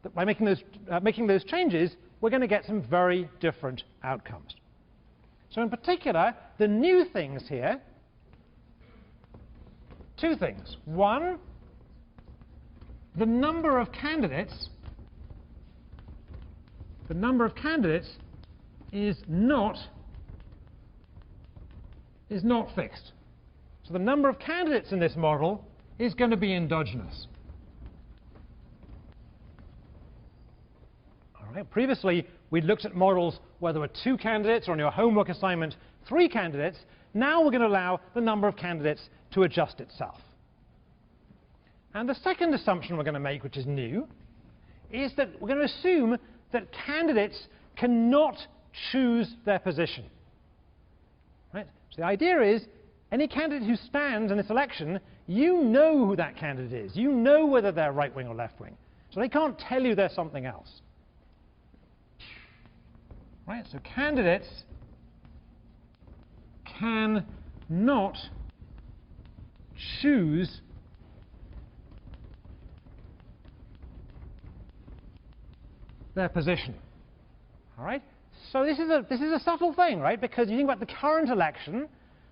that by making those changes, we're going to get some very different outcomes. So in particular, the new things here, two things. One, the number of candidates is not fixed. So the number of candidates in this model is going to be endogenous. All right. Previously, we'd looked at models where there were 2 candidates, or on your homework assignment, 3 candidates. Now we're going to allow the number of candidates to adjust itself. And the second assumption we're going to make, which is new, is that we're going to assume that candidates cannot choose their position. Right? So the idea is, any candidate who stands in this election, you know who that candidate is. You know whether they're right-wing or left-wing. So they can't tell you they're something else. Right? So candidates cannot choose their position. All right? So this is a subtle thing, right? Because you think about the current election,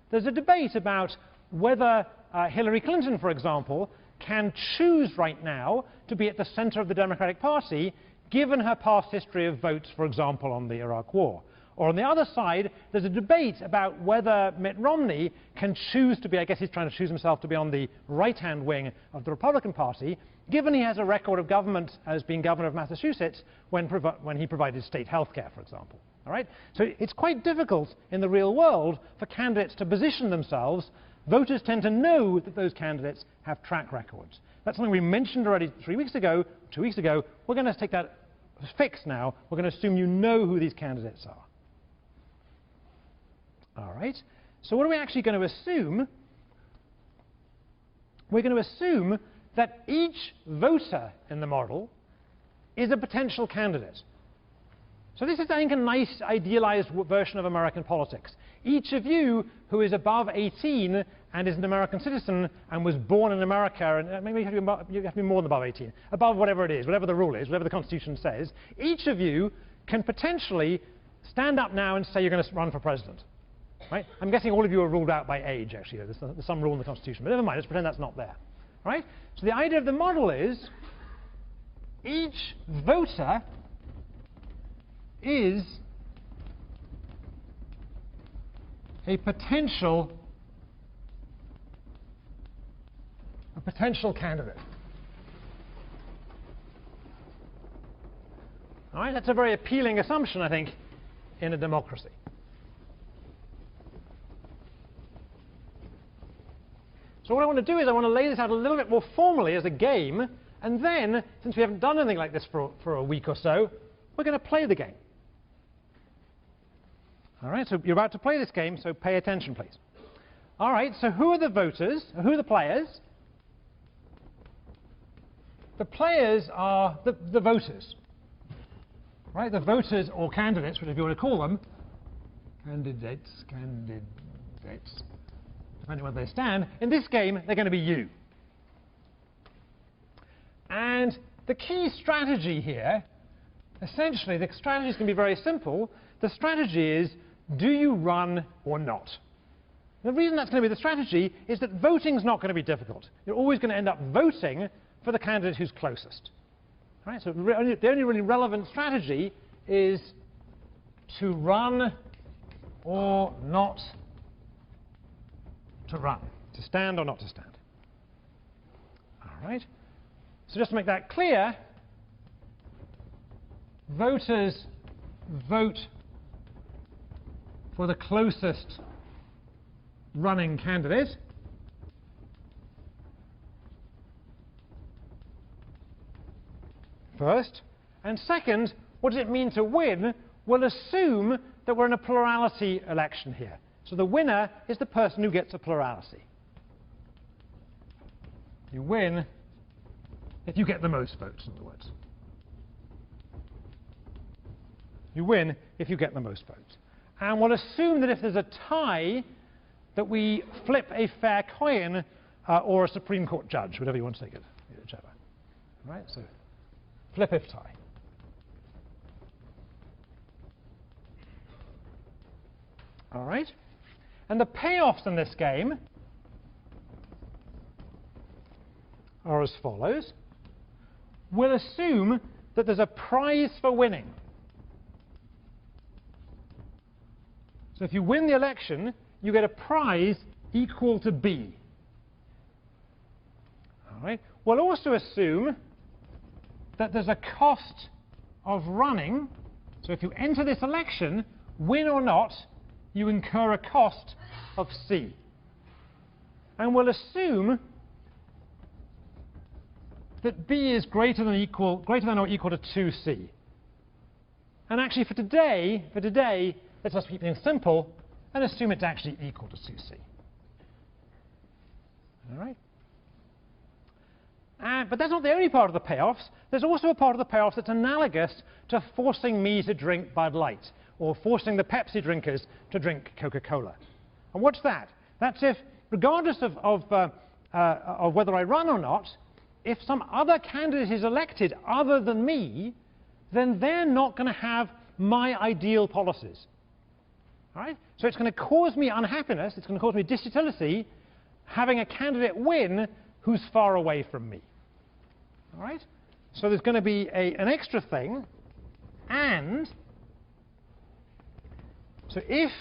there's a debate about whether Hillary Clinton, for example, can choose right now to be at the center of the Democratic Party, given her past history of votes, for example, on the Iraq War. Or on the other side, there's a debate about whether Mitt Romney can choose to be, I guess he's trying to choose himself to be on the right-hand wing of the Republican Party, given he has a record of government as being governor of Massachusetts when he provided state health care, for example. All right? So it's quite difficult in the real world for candidates to position themselves. Voters tend to know that those candidates have track records. That's something we mentioned already 2 weeks ago. We're going to take that as fixed now. We're going to assume you know who these candidates are. All right? So what are we actually going to assume? We're going to assume that each voter in the model is a potential candidate. So this is, I think, a nice idealized version of American politics. Each of you who is above 18 and is an American citizen and was born in America, and maybe you have to be more than above 18, above whatever it is, whatever the rule is, whatever the Constitution says, each of you can potentially stand up now and say you're going to run for president. Right? I'm guessing all of you are ruled out by age, actually. There's some rule in the Constitution, but never mind, let's pretend that's not there. Right? So the idea of the model is each voter is a potential candidate. All right? That's a very appealing assumption, I think, in a democracy. So what I want to do is I want to lay this out a little bit more formally as a game, and then, since we haven't done anything like this for a week or so, we're going to play the game. All right, so you're about to play this game, so pay attention, please. All right, so who are the voters? Who are the players? The players are the voters. Right, the voters or candidates, whatever you want to call them. Candidates. Depending on where they stand. In this game, they're going to be you. And the key strategy here, essentially, the strategy is going to be very simple. The strategy is, do you run or not? The reason that's going to be the strategy is that voting's not going to be difficult. You're always going to end up voting for the candidate who's closest. Right? So the only really relevant strategy is to run or not to run, to stand or not to stand. All right. So just to make that clear, voters vote for the closest running candidate. First. And second, what does it mean to win? We'll assume that we're in a plurality election here. So the winner is the person who gets a plurality. You win if you get the most votes, in other words. You win if you get the most votes. And we'll assume that if there's a tie, that we flip a fair coin or a Supreme Court judge, whatever you want to take it, whichever. Right? So flip if tie. All right? And the payoffs in this game are as follows. We'll assume that there's a prize for winning. So if you win the election, you get a prize equal to B. All right? We'll also assume that there's a cost of running. So if you enter this election, win or not, you incur a cost of C. And we'll assume that B is greater than or equal to 2C. And actually for today, let's just keep things simple and assume it's actually equal to 2C. All right? But that's not the only part of the payoffs. There's also a part of the payoffs that's analogous to forcing me to drink Bud Light or forcing the Pepsi drinkers to drink Coca-Cola. And what's that? That's if, regardless of whether I run or not, if some other candidate is elected other than me, then they're not going to have my ideal policies. All right? So it's going to cause me unhappiness, it's going to cause me disutility, having a candidate win who's far away from me. All right? So there's going to be an extra thing, and So if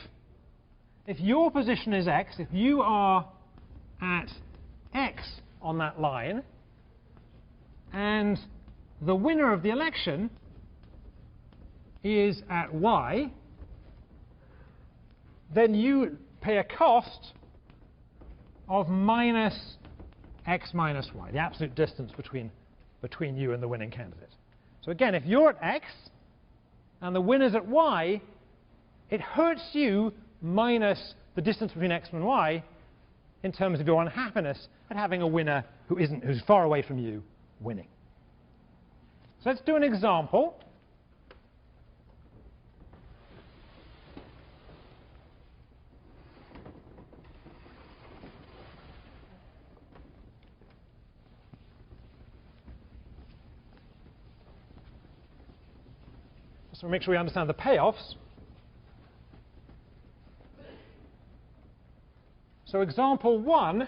your position is x, if you are at x on that line, and the winner of the election is at y, then you pay a cost of minus x minus y, the absolute distance between you and the winning candidate. So again, if you're at x and the winner's at y, it hurts you minus the distance between x and y in terms of your unhappiness at having a winner who's far away from you winning. So let's do an example. So make sure we understand the payoffs. So example 1,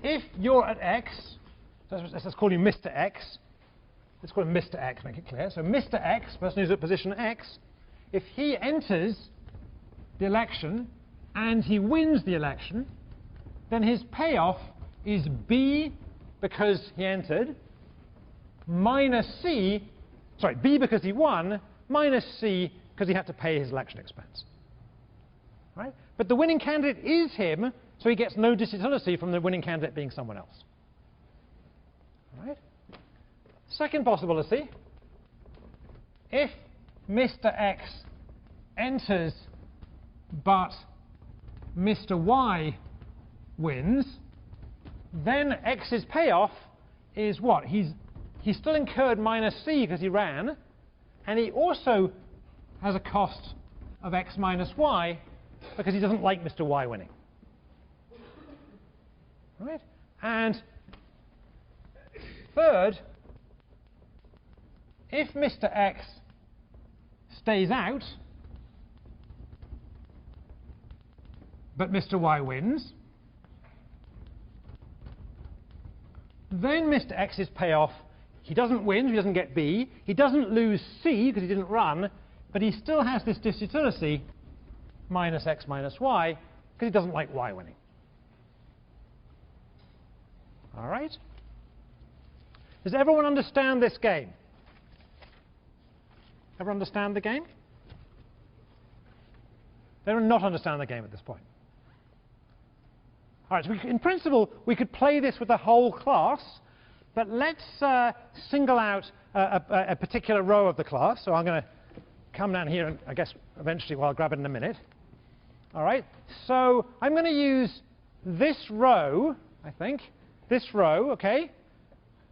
if you're at x, let's call you Mr. X. Let's call him Mr. X, make it clear. So Mr. X, person who's at position x, if he enters the election and he wins the election, then his payoff is B because he entered, minus C, sorry, B because he won, minus C because he had to pay his election expense. Right? But the winning candidate is him, so he gets no disutility from the winning candidate being someone else. All right? Second possibility, if Mr. X enters but Mr. Y wins, then X's payoff is what? He's still incurred minus C because he ran, and he also has a cost of X minus Y because he doesn't like Mr. Y winning. Right? And third, if Mr. X stays out, but Mr. Y wins, then Mr. X's payoff, he doesn't win, so he doesn't get B. He doesn't lose C because he didn't run, but he still has this disutility minus X minus Y because he doesn't like Y winning. All right? Does everyone understand this game? Everyone understand the game? They do not understand the game at this point. All right, so in principle, we could play this with the whole class, but let's single out a particular row of the class. So I'm going to come down here, and I guess eventually, well, I'll grab it in a minute. All right, so I'm going to use this row, I think. This row, OK?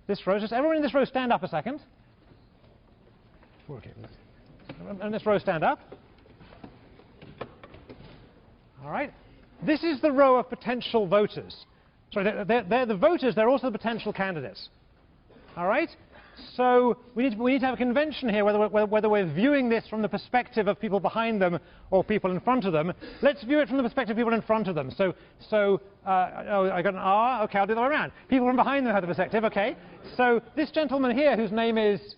This row. Just everyone in this row stand up a second. Okay. And this row stand up. All right. This is the row of potential voters. Sorry, they're the voters. They're also the potential candidates. All right. So we need to have a convention here, whether we're viewing this from the perspective of people behind them or people in front of them. Let's view it from the perspective of people in front of them. Oh, I got an R. OK, I'll do the other way around. People from behind them have the perspective. OK. So this gentleman here, whose name is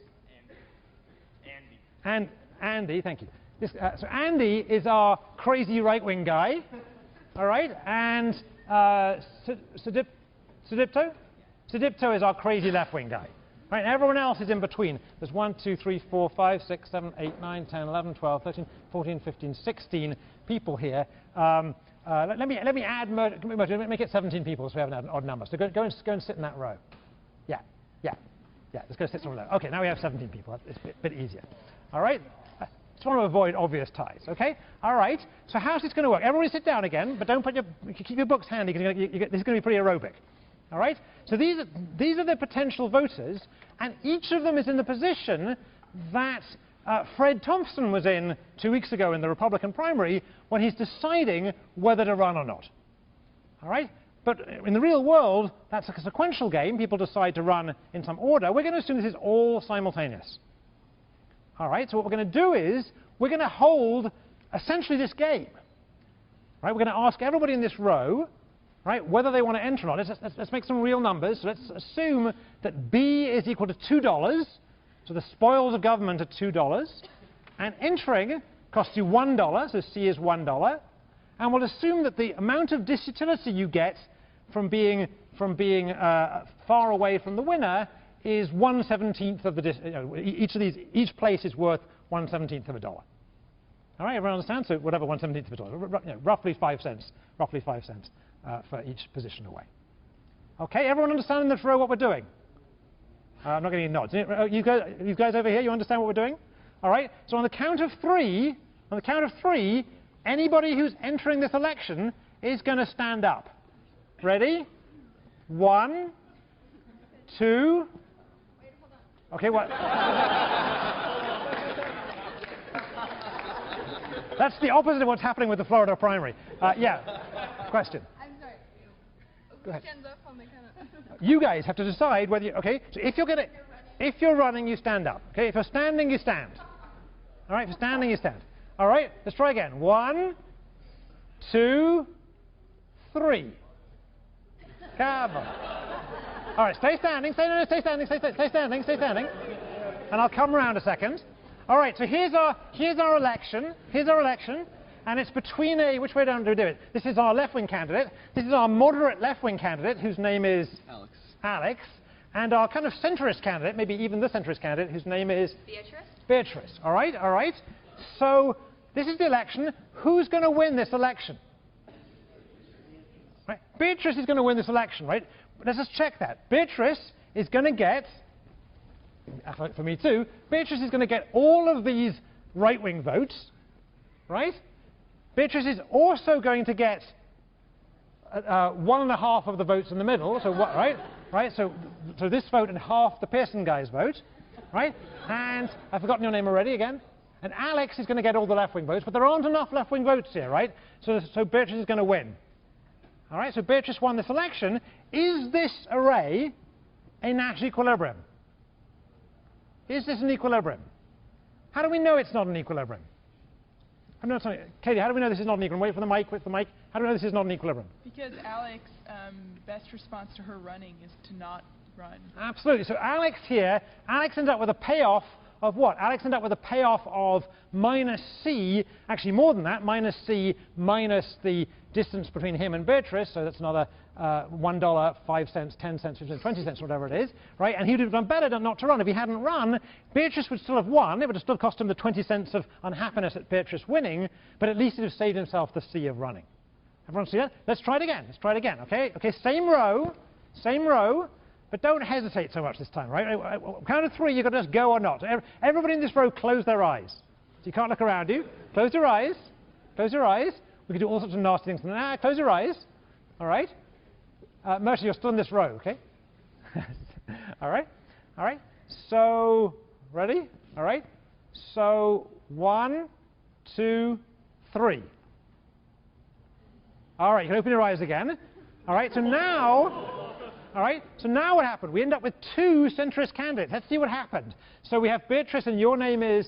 Andy, thank you. So Andy is our crazy right-wing guy. All right. And Sudipto is our crazy left-wing guy. Right, and everyone else is in between. There's 1, 2, 3, 4, 5, 6, 7, 8, 9, 10, 11, 12, 13, 14, 15, 16 people here. Let me add, make it 17 people so we have an odd number. So go and sit in that row. Yeah. Let's go sit somewhere there. OK, now we have 17 people. It's a bit easier. All right. Just want to avoid obvious ties. OK. All right. So how's this going to work? Everybody sit down again, but don't keep your books handy because this is going to be pretty aerobic. All right? So these are the potential voters, and each of them is in the position that Fred Thompson was in 2 weeks ago in the Republican primary when he's deciding whether to run or not. All right? But in the real world, that's a sequential game. People decide to run in some order. We're going to assume this is all simultaneous. All right? So what we're going to do is we're going to hold essentially this game. Right? We're going to ask everybody in this row, right, whether they want to enter or not. Let's make some real numbers. So let's assume that B is equal to $2, so the spoils of government are $2, and entering costs you $1, so C is $1. And we'll assume that the amount of disutility you get from being far away from the winner is 1/17 of the each place is worth 1/17 of a dollar. All right, everyone understand? So whatever 1/17 of a dollar, roughly 5 cents, for each position away. Okay, everyone understand in this row what we're doing? I'm not getting any nods. You guys over here, you understand what we're doing? All right. So on the count of three, anybody who's entering this election is going to stand up. Ready? 1, 2. Okay, what? That's the opposite of what's happening with the Florida primary. Yeah. Question. I'm sorry. Go ahead. Stands up on the kind of You guys have to decide whether you, okay, so if you're running, you stand up. Okay, if you're standing, you stand. All right, if you're standing, you stand. All right, let's try again. 1, 2, 3. Come on. All right, stay standing, stay standing. And I'll come around a second. All right, so here's our election, and it's between which way do we do it? This is our left-wing candidate. This is our moderate left-wing candidate, whose name is Alex. And our kind of centrist candidate, maybe even the centrist candidate, whose name is Beatrice. All right. So this is the election. Who's going to win this election? Right? Beatrice is going to win this election, right? Let's just check that. Beatrice is going to get, for me too, Beatrice is going to get all of these right-wing votes, right? Beatrice is also going to get 1.5 of the votes in the middle, so what, right? So this vote and half the Pearson guy's vote, right? And I've forgotten your name already again. And Alex is going to get all the left-wing votes, but there aren't enough left-wing votes here, right? So Beatrice is going to win. All right, so Beatrice won this election. Is this array a Nash equilibrium? Is this an equilibrium? How do we know it's not an equilibrium? Katie, how do we know this is not an equilibrium? Wait for the mic. How do we know this is not an equilibrium? Because Alex's best response to her running is to not run. Absolutely. So Alex ended up with a payoff of what? Alex ended up with a payoff of minus C, actually more than that, minus C minus the distance between him and Beatrice, so that's another $1, 5 cents, 10 cents, 15 cents, 20 cents, whatever it is, right? And he would have done better not to run. If he hadn't run, Beatrice would still have won. It would have still cost him the 20 cents of unhappiness at Beatrice winning, but at least he'd have saved himself the C of running. Everyone see that? Let's try it again, okay? Okay, same row, but don't hesitate so much this time, right? Count of 3, you've got to just go or not. Everybody in this row close their eyes. So you can't look around you. Close your eyes. We can do all sorts of nasty things. Close your eyes. All right? Mercy, you're still in this row, okay? All right. So, ready? All right. So, 1, 2, 3. All right, you can open your eyes again. All right, so now what happened? We end up with 2 centrist candidates. Let's see what happened. So we have Beatrice, and your name is?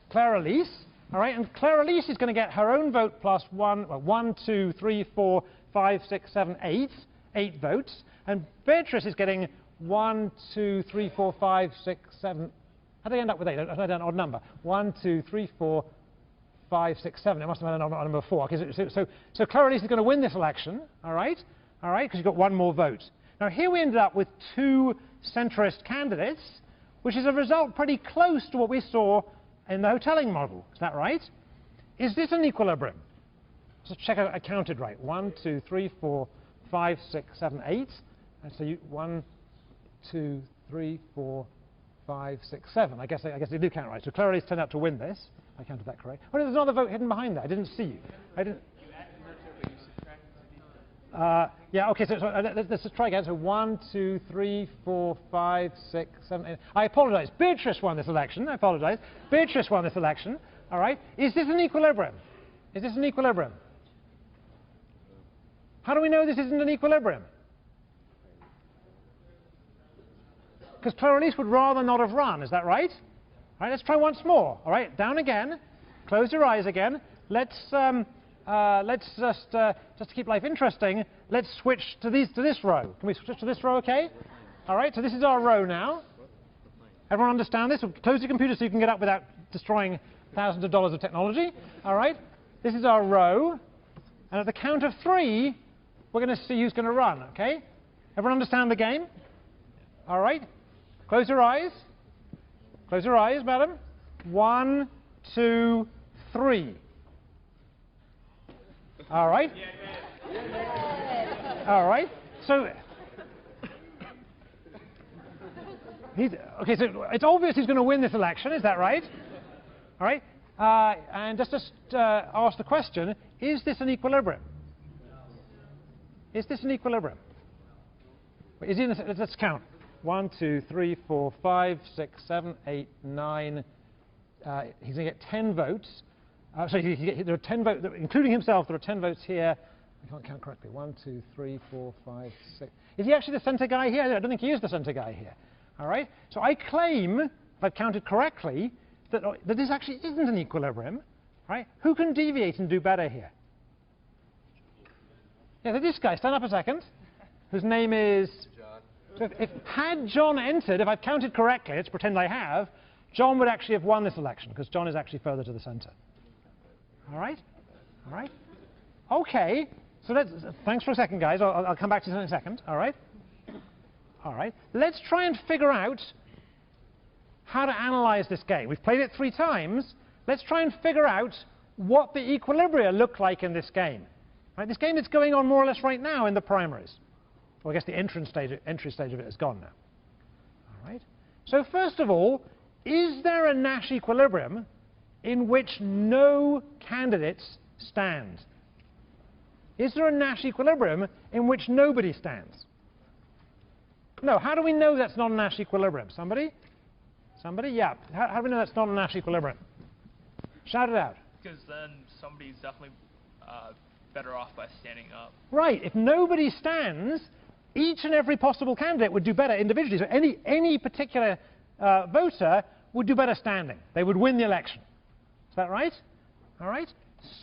Claire-Elise. All right, and Claire-Elise is going to get her own vote plus 1, 2, 3, 4, 5, 6, 7, 8 votes. And Beatrice is getting 1, 2, 3, 4, 5, 6, 7. How did I end up with 8? I had an odd number. 1, 2, 3, 4, 5, 6, 7. It must have been a number 4. Okay, so Claire-Elise is going to win this election, all right, because you've got 1 more vote. Now here we ended up with 2 centrist candidates, which is a result pretty close to what we saw in the hoteling model. Is that right? Is this an equilibrium? Let's check I counted right. 1, 2, 3, 4, 5, 6, 7, 8. And so 1, 2, 3, 4, 5, 6, 7. I guess they do count right. So Claire-Elise turned out to win this. I counted that correct. Oh, no, there's another vote hidden behind that. I didn't see you. I didn't. Yeah, okay, so let's just try again. So 1, 2, 3, 4, 5, 6, 7, 8. I apologize. Beatrice won this election. I apologize. Beatrice won this election. All right. Is this an equilibrium? How do we know this isn't an equilibrium? Because Claire-Elise would rather not have run. Is that right? All right, let's try once more. All right, down again. Close your eyes again. Let's just to keep life interesting, let's switch to this row. Can we switch to this row, okay? All right, so this is our row now. Everyone understand this? Close your computer so you can get up without destroying thousands of dollars of technology. All right? This is our row. And at the count of 3, we're going to see who's going to run, OK? Everyone understand the game? All right? Close your eyes. Close your eyes, madam. 1, 2, 3. All right? All right. So, OK, so it's obvious he's going to win this election. Is that right? All right? And just ask the question, is this an equilibrium? Is this an equilibrium? Is he in the, let's count. 1, 2, 3, 4, 5, 6, 7, 8, 9. He's going to get 10 votes. There are 10 votes, including himself, there are 10 votes here. I can't count correctly. 1, 2, 3, 4, 5, 6. Is he actually the center guy here? I don't think he is the center guy here. All right? So I claim, if I've counted correctly, that this actually isn't an equilibrium. Right? Who can deviate and do better here? Yeah, this guy. Stand up a second. Whose name is? John. So had John entered, if I've counted correctly, let's pretend I have, John would actually have won this election, because John is actually further to the center. All right? All right? OK. So thanks for a second, guys. I'll come back to this in a second. All right? All right. Let's try and figure out how to analyze this game. We've played it 3 times. Let's try and figure out what the equilibria look like in this game. Right? This game is going on more or less right now in the primaries. Well, I guess the entry stage of it is gone now. All right. So first of all, is there a Nash equilibrium in which no candidates stand? Is there a Nash equilibrium in which nobody stands? No. How do we know that's not a Nash equilibrium? Somebody? Somebody? Yeah. How do we know that's not a Nash equilibrium? Shout it out. Because then somebody's definitely better off by standing up. Right. If nobody stands, each and every possible candidate would do better individually. So any particular voter would do better standing. They would win the election. Is that right? All right.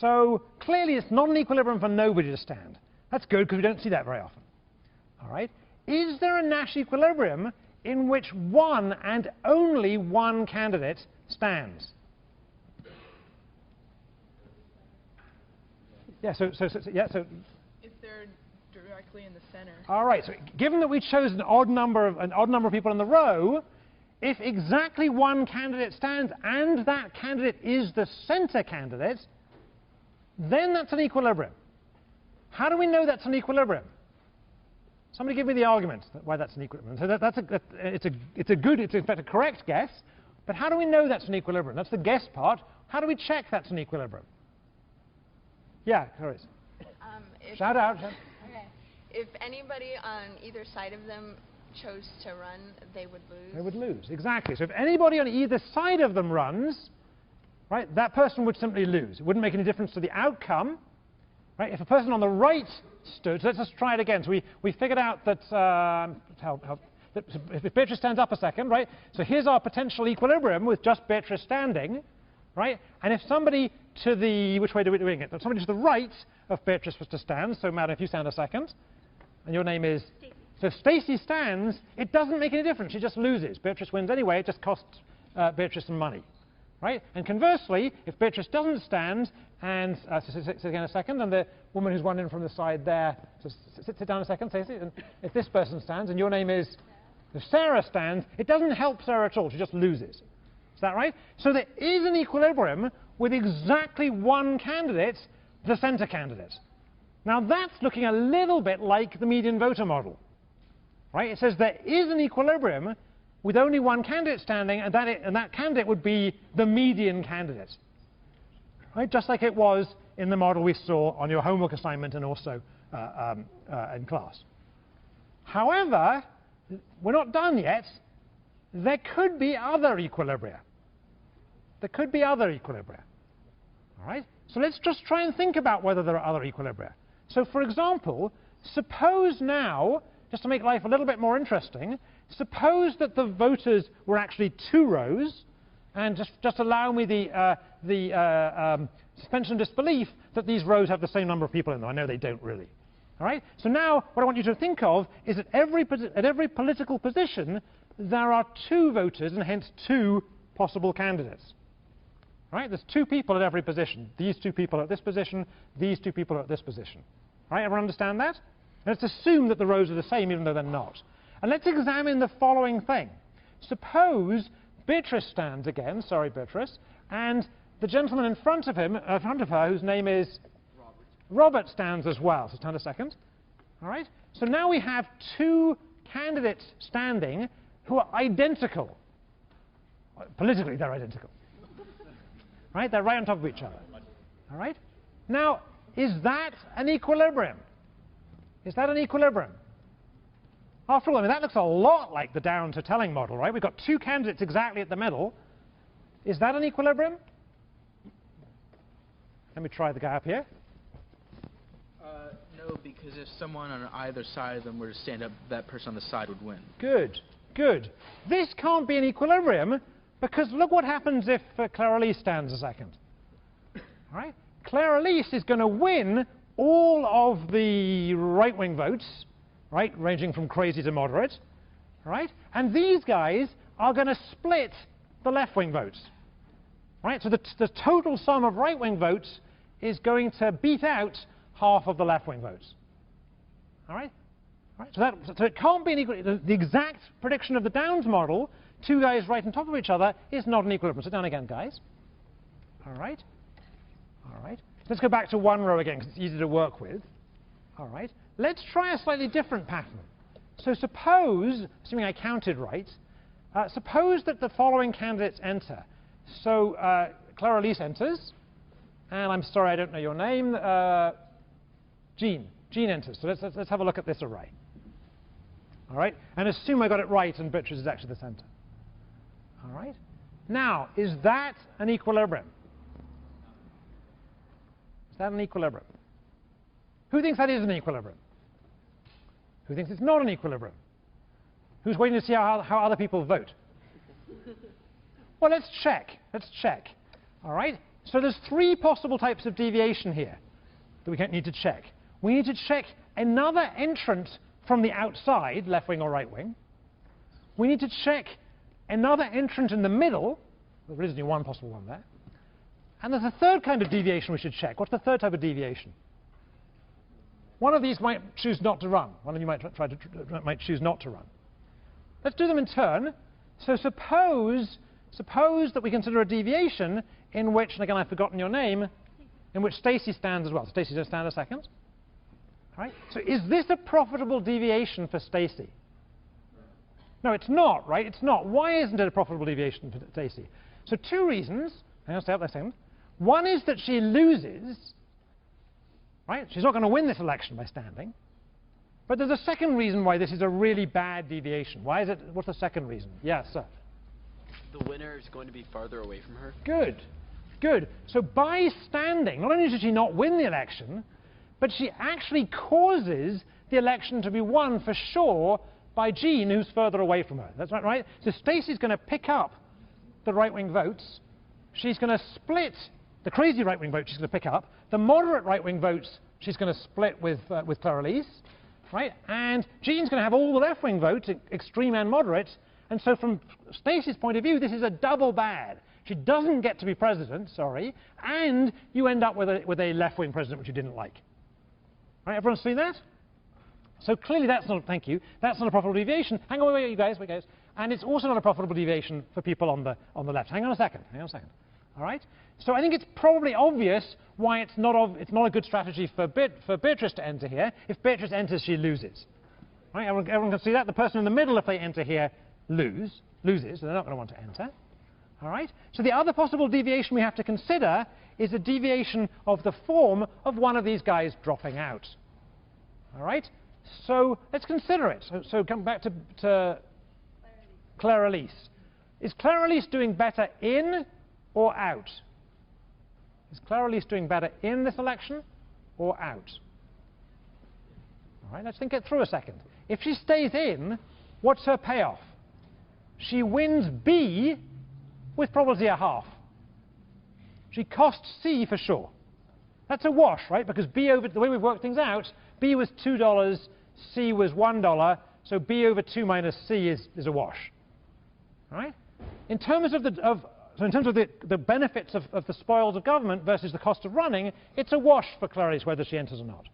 So clearly it's not an equilibrium for nobody to stand. That's good, because we don't see that very often. All right. Is there a Nash equilibrium in which one and only one candidate stands? Yeah, so if they're directly in the center. All right. So given that we chose an odd number of people in the row, if exactly one candidate stands and that candidate is the center candidate, then that's an equilibrium. How do we know that's an equilibrium? Somebody give me the argument why that's an equilibrium. So it's in fact a correct guess, but how do we know that's an equilibrium? That's the guess part. How do we check that's an equilibrium? Yeah, Clarice. Shout out. Okay. If anybody on either side of them chose to run, they would lose. They would lose, exactly. So if anybody on either side of them runs, right, that person would simply lose. It wouldn't make any difference to the outcome. Right? If a person on the right stood, so let's just try it again. So we figured out that, that if Beatrice stands up a second, right? So here's our potential equilibrium with just Beatrice standing, right? And if somebody to the, which way are we doing it? If somebody to the right of Beatrice was to stand, so madam, if you stand a second, and your name is? Stacey. So Stacey stands, it doesn't make any difference, she just loses. Beatrice wins anyway, it just costs Beatrice some money. Right? And conversely, if Beatrice doesn't stand, and sit again a second, and the woman who's run in from the side there, so sit down a second, Stacey, and if this person stands, and your name is, if Sarah stands, it doesn't help Sarah at all, she just loses. Is that right? So there is an equilibrium with exactly one candidate, the center candidate. Now that's looking a little bit like the median voter model. Right? It says there is an equilibrium with only one candidate standing, and that candidate would be the median candidate. Right? Just like it was in the model we saw on your homework assignment and also in class. However, we're not done yet. There could be other equilibria. There could be other equilibria. All right? So let's just try and think about whether there are other equilibria. So for example, suppose now, just to make life a little bit more interesting, suppose that the voters were actually 2 rows, and just allow me the suspension of disbelief that these rows have the same number of people in them. I know they don't really. All right? So now what I want you to think of is at every political position, there are 2 voters and hence 2 possible candidates. Right? There's two people at every position. These two people are at this position. These two people are at this position. Right? Everyone understand that? Let's assume that the rows are the same, even though they're not. And let's examine the following thing. Suppose Beatrice stands again. Sorry, Beatrice. And the gentleman in front of her, whose name is Robert, stands as well. So stand a second. All right? So now we have two candidates standing who are identical. Politically, they're identical. Right? They're right on top of each other. All right? Now, is that an equilibrium? Is that an equilibrium? After all, I mean, that looks a lot like the down to telling model, right? We've got two candidates exactly at the middle. Is that an equilibrium? Let me try the guy up here. No, because if someone on either side of them were to stand up, that person on the side would win. Good, good. This can't be an equilibrium, because look what happens if Claire-Elise stands a second. All right? Claire-Elise is going to win all of the right-wing votes, right, ranging from crazy to moderate, right? And these guys are going to split the left-wing votes, right? So the total sum of right-wing votes is going to beat out half of the left-wing votes. All right? All right? So it can't be an equilibrium. The exact prediction of the Downs model, two guys right on top of each other, is not an equilibrium. Sit down again, guys. All right? All right. Let's go back to one row again, because it's easy to work with. All right. Let's try a slightly different pattern. So suppose, assuming I counted right, suppose that the following candidates enter. So Claire-Elise enters. And I'm sorry, I don't know your name. Jean enters. So let's have a look at this array. All right? And assume I got it right and Beatrice is actually the center. All right? Now, is that an equilibrium? Is that an equilibrium? Who thinks that is an equilibrium? Who thinks it's not an equilibrium? Who's waiting to see how other people vote? Well, let's check. Let's check. All right? So there's three possible types of deviation here that we need to check. We need to check another entrant from the outside, left wing or right wing. We need to check another entrant in the middle. Well, there is only one possible one there. And there's a third kind of deviation we should check. What's the third type of deviation? One of these might choose not to run. One of you might might choose not to run. Let's do them in turn. So suppose that we consider a deviation in which, and again I've forgotten your name, in which Stacy stands as well. Stacy, just stand a second. All right? So is this a profitable deviation for Stacy? No, it's not, right? It's not. Why isn't it a profitable deviation for Stacy? So two reasons. Hang on, stay up there a second. One is that she loses. Right? She's not going to win this election by standing. But there's a second reason why this is a really bad deviation. Why is it? What's the second reason? Yes, sir. The winner is going to be farther away from her. Good. Good. So by standing, not only does she not win the election, but she actually causes the election to be won for sure by Jean, who's further away from her. That's right? So Stacey's going to pick up the right-wing votes. She's going to split the crazy right-wing votes she's going to pick up. The moderate right-wing votes she's going to split with Claire-Elise. Right? And Jean's going to have all the left-wing votes, extreme and moderate. And so from Stacey's point of view, this is a double bad. She doesn't get to be president, sorry, and you end up with a left-wing president which you didn't like. Right? Everyone see that? So clearly that's not, thank you, that's not a profitable deviation. Hang on, wait, you guys. And it's also not a profitable deviation for people on the left. Hang on a second. All right? So I think it's probably obvious why it's not a good strategy for Beatrice to enter here. If Beatrice enters, she loses. Right? Everyone can see that. The person in the middle, if they enter here, loses, so they're not going to want to enter. All right? So the other possible deviation we have to consider is a deviation of the form of one of these guys dropping out. All right? So let's consider it. So come back to Claire-Elise. Is Claire-Elise doing better in or out? Is Claire-Elise doing better in this election or out? All right, let's think it through a second. If she stays in, what's her payoff? She wins B with probability a half. She costs C for sure. That's a wash, right? Because B over, the way we've worked things out, B was $2, C was $1, so B over 2 minus C is a wash. All right? In terms of So in terms of the benefits of the spoils of government versus the cost of running, it's a wash for Clarice whether she enters or not.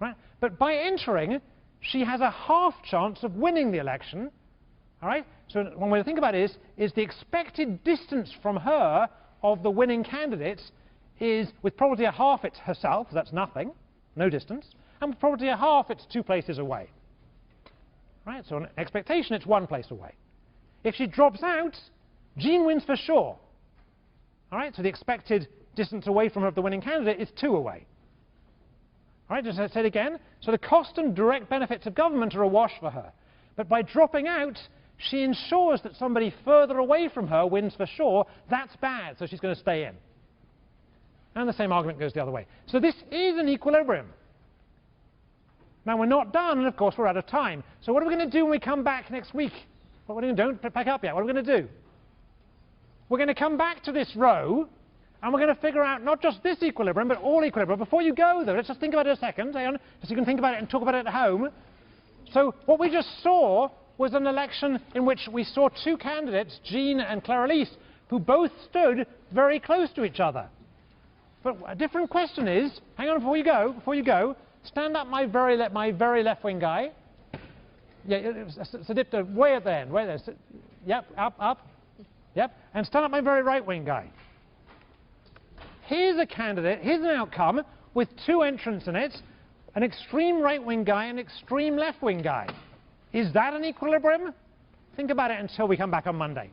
Right? But by entering, she has a half chance of winning the election. All right? So one way to think about it is the expected distance from her of the winning candidate is, with probability a half, it's herself, that's nothing, no distance, and with probability a half, it's 2 places away. Right? So an expectation, it's 1 place away. If she drops out, Jean wins for sure. All right? So the expected distance away from her of the winning candidate is 2 away. All right? Just to say it again. So the cost and direct benefits of government are a wash for her. But by dropping out, she ensures that somebody further away from her wins for sure. That's bad, so she's going to stay in. And the same argument goes the other way. So this is an equilibrium. Now, we're not done, and of course, we're out of time. So what are we going to do when we come back next week? What are we going to do? Don't pack up yet. What are we going to do? We're going to come back to this row, and we're going to figure out not just this equilibrium, but all equilibria. Before you go, though, let's just think about it a second, so you can think about it and talk about it at home. So what we just saw was an election in which we saw 2 candidates, Jean and Clarice, who both stood very close to each other. But a different question is, hang on before you go, stand up my very left-wing guy. Yeah, Sadipta, way at the end, way there. Yep, up. Yep, and stand up my very right-wing guy. Here's a candidate, here's an outcome with 2 entrants in it, an extreme right-wing guy and an extreme left-wing guy. Is that an equilibrium? Think about it until we come back on Monday.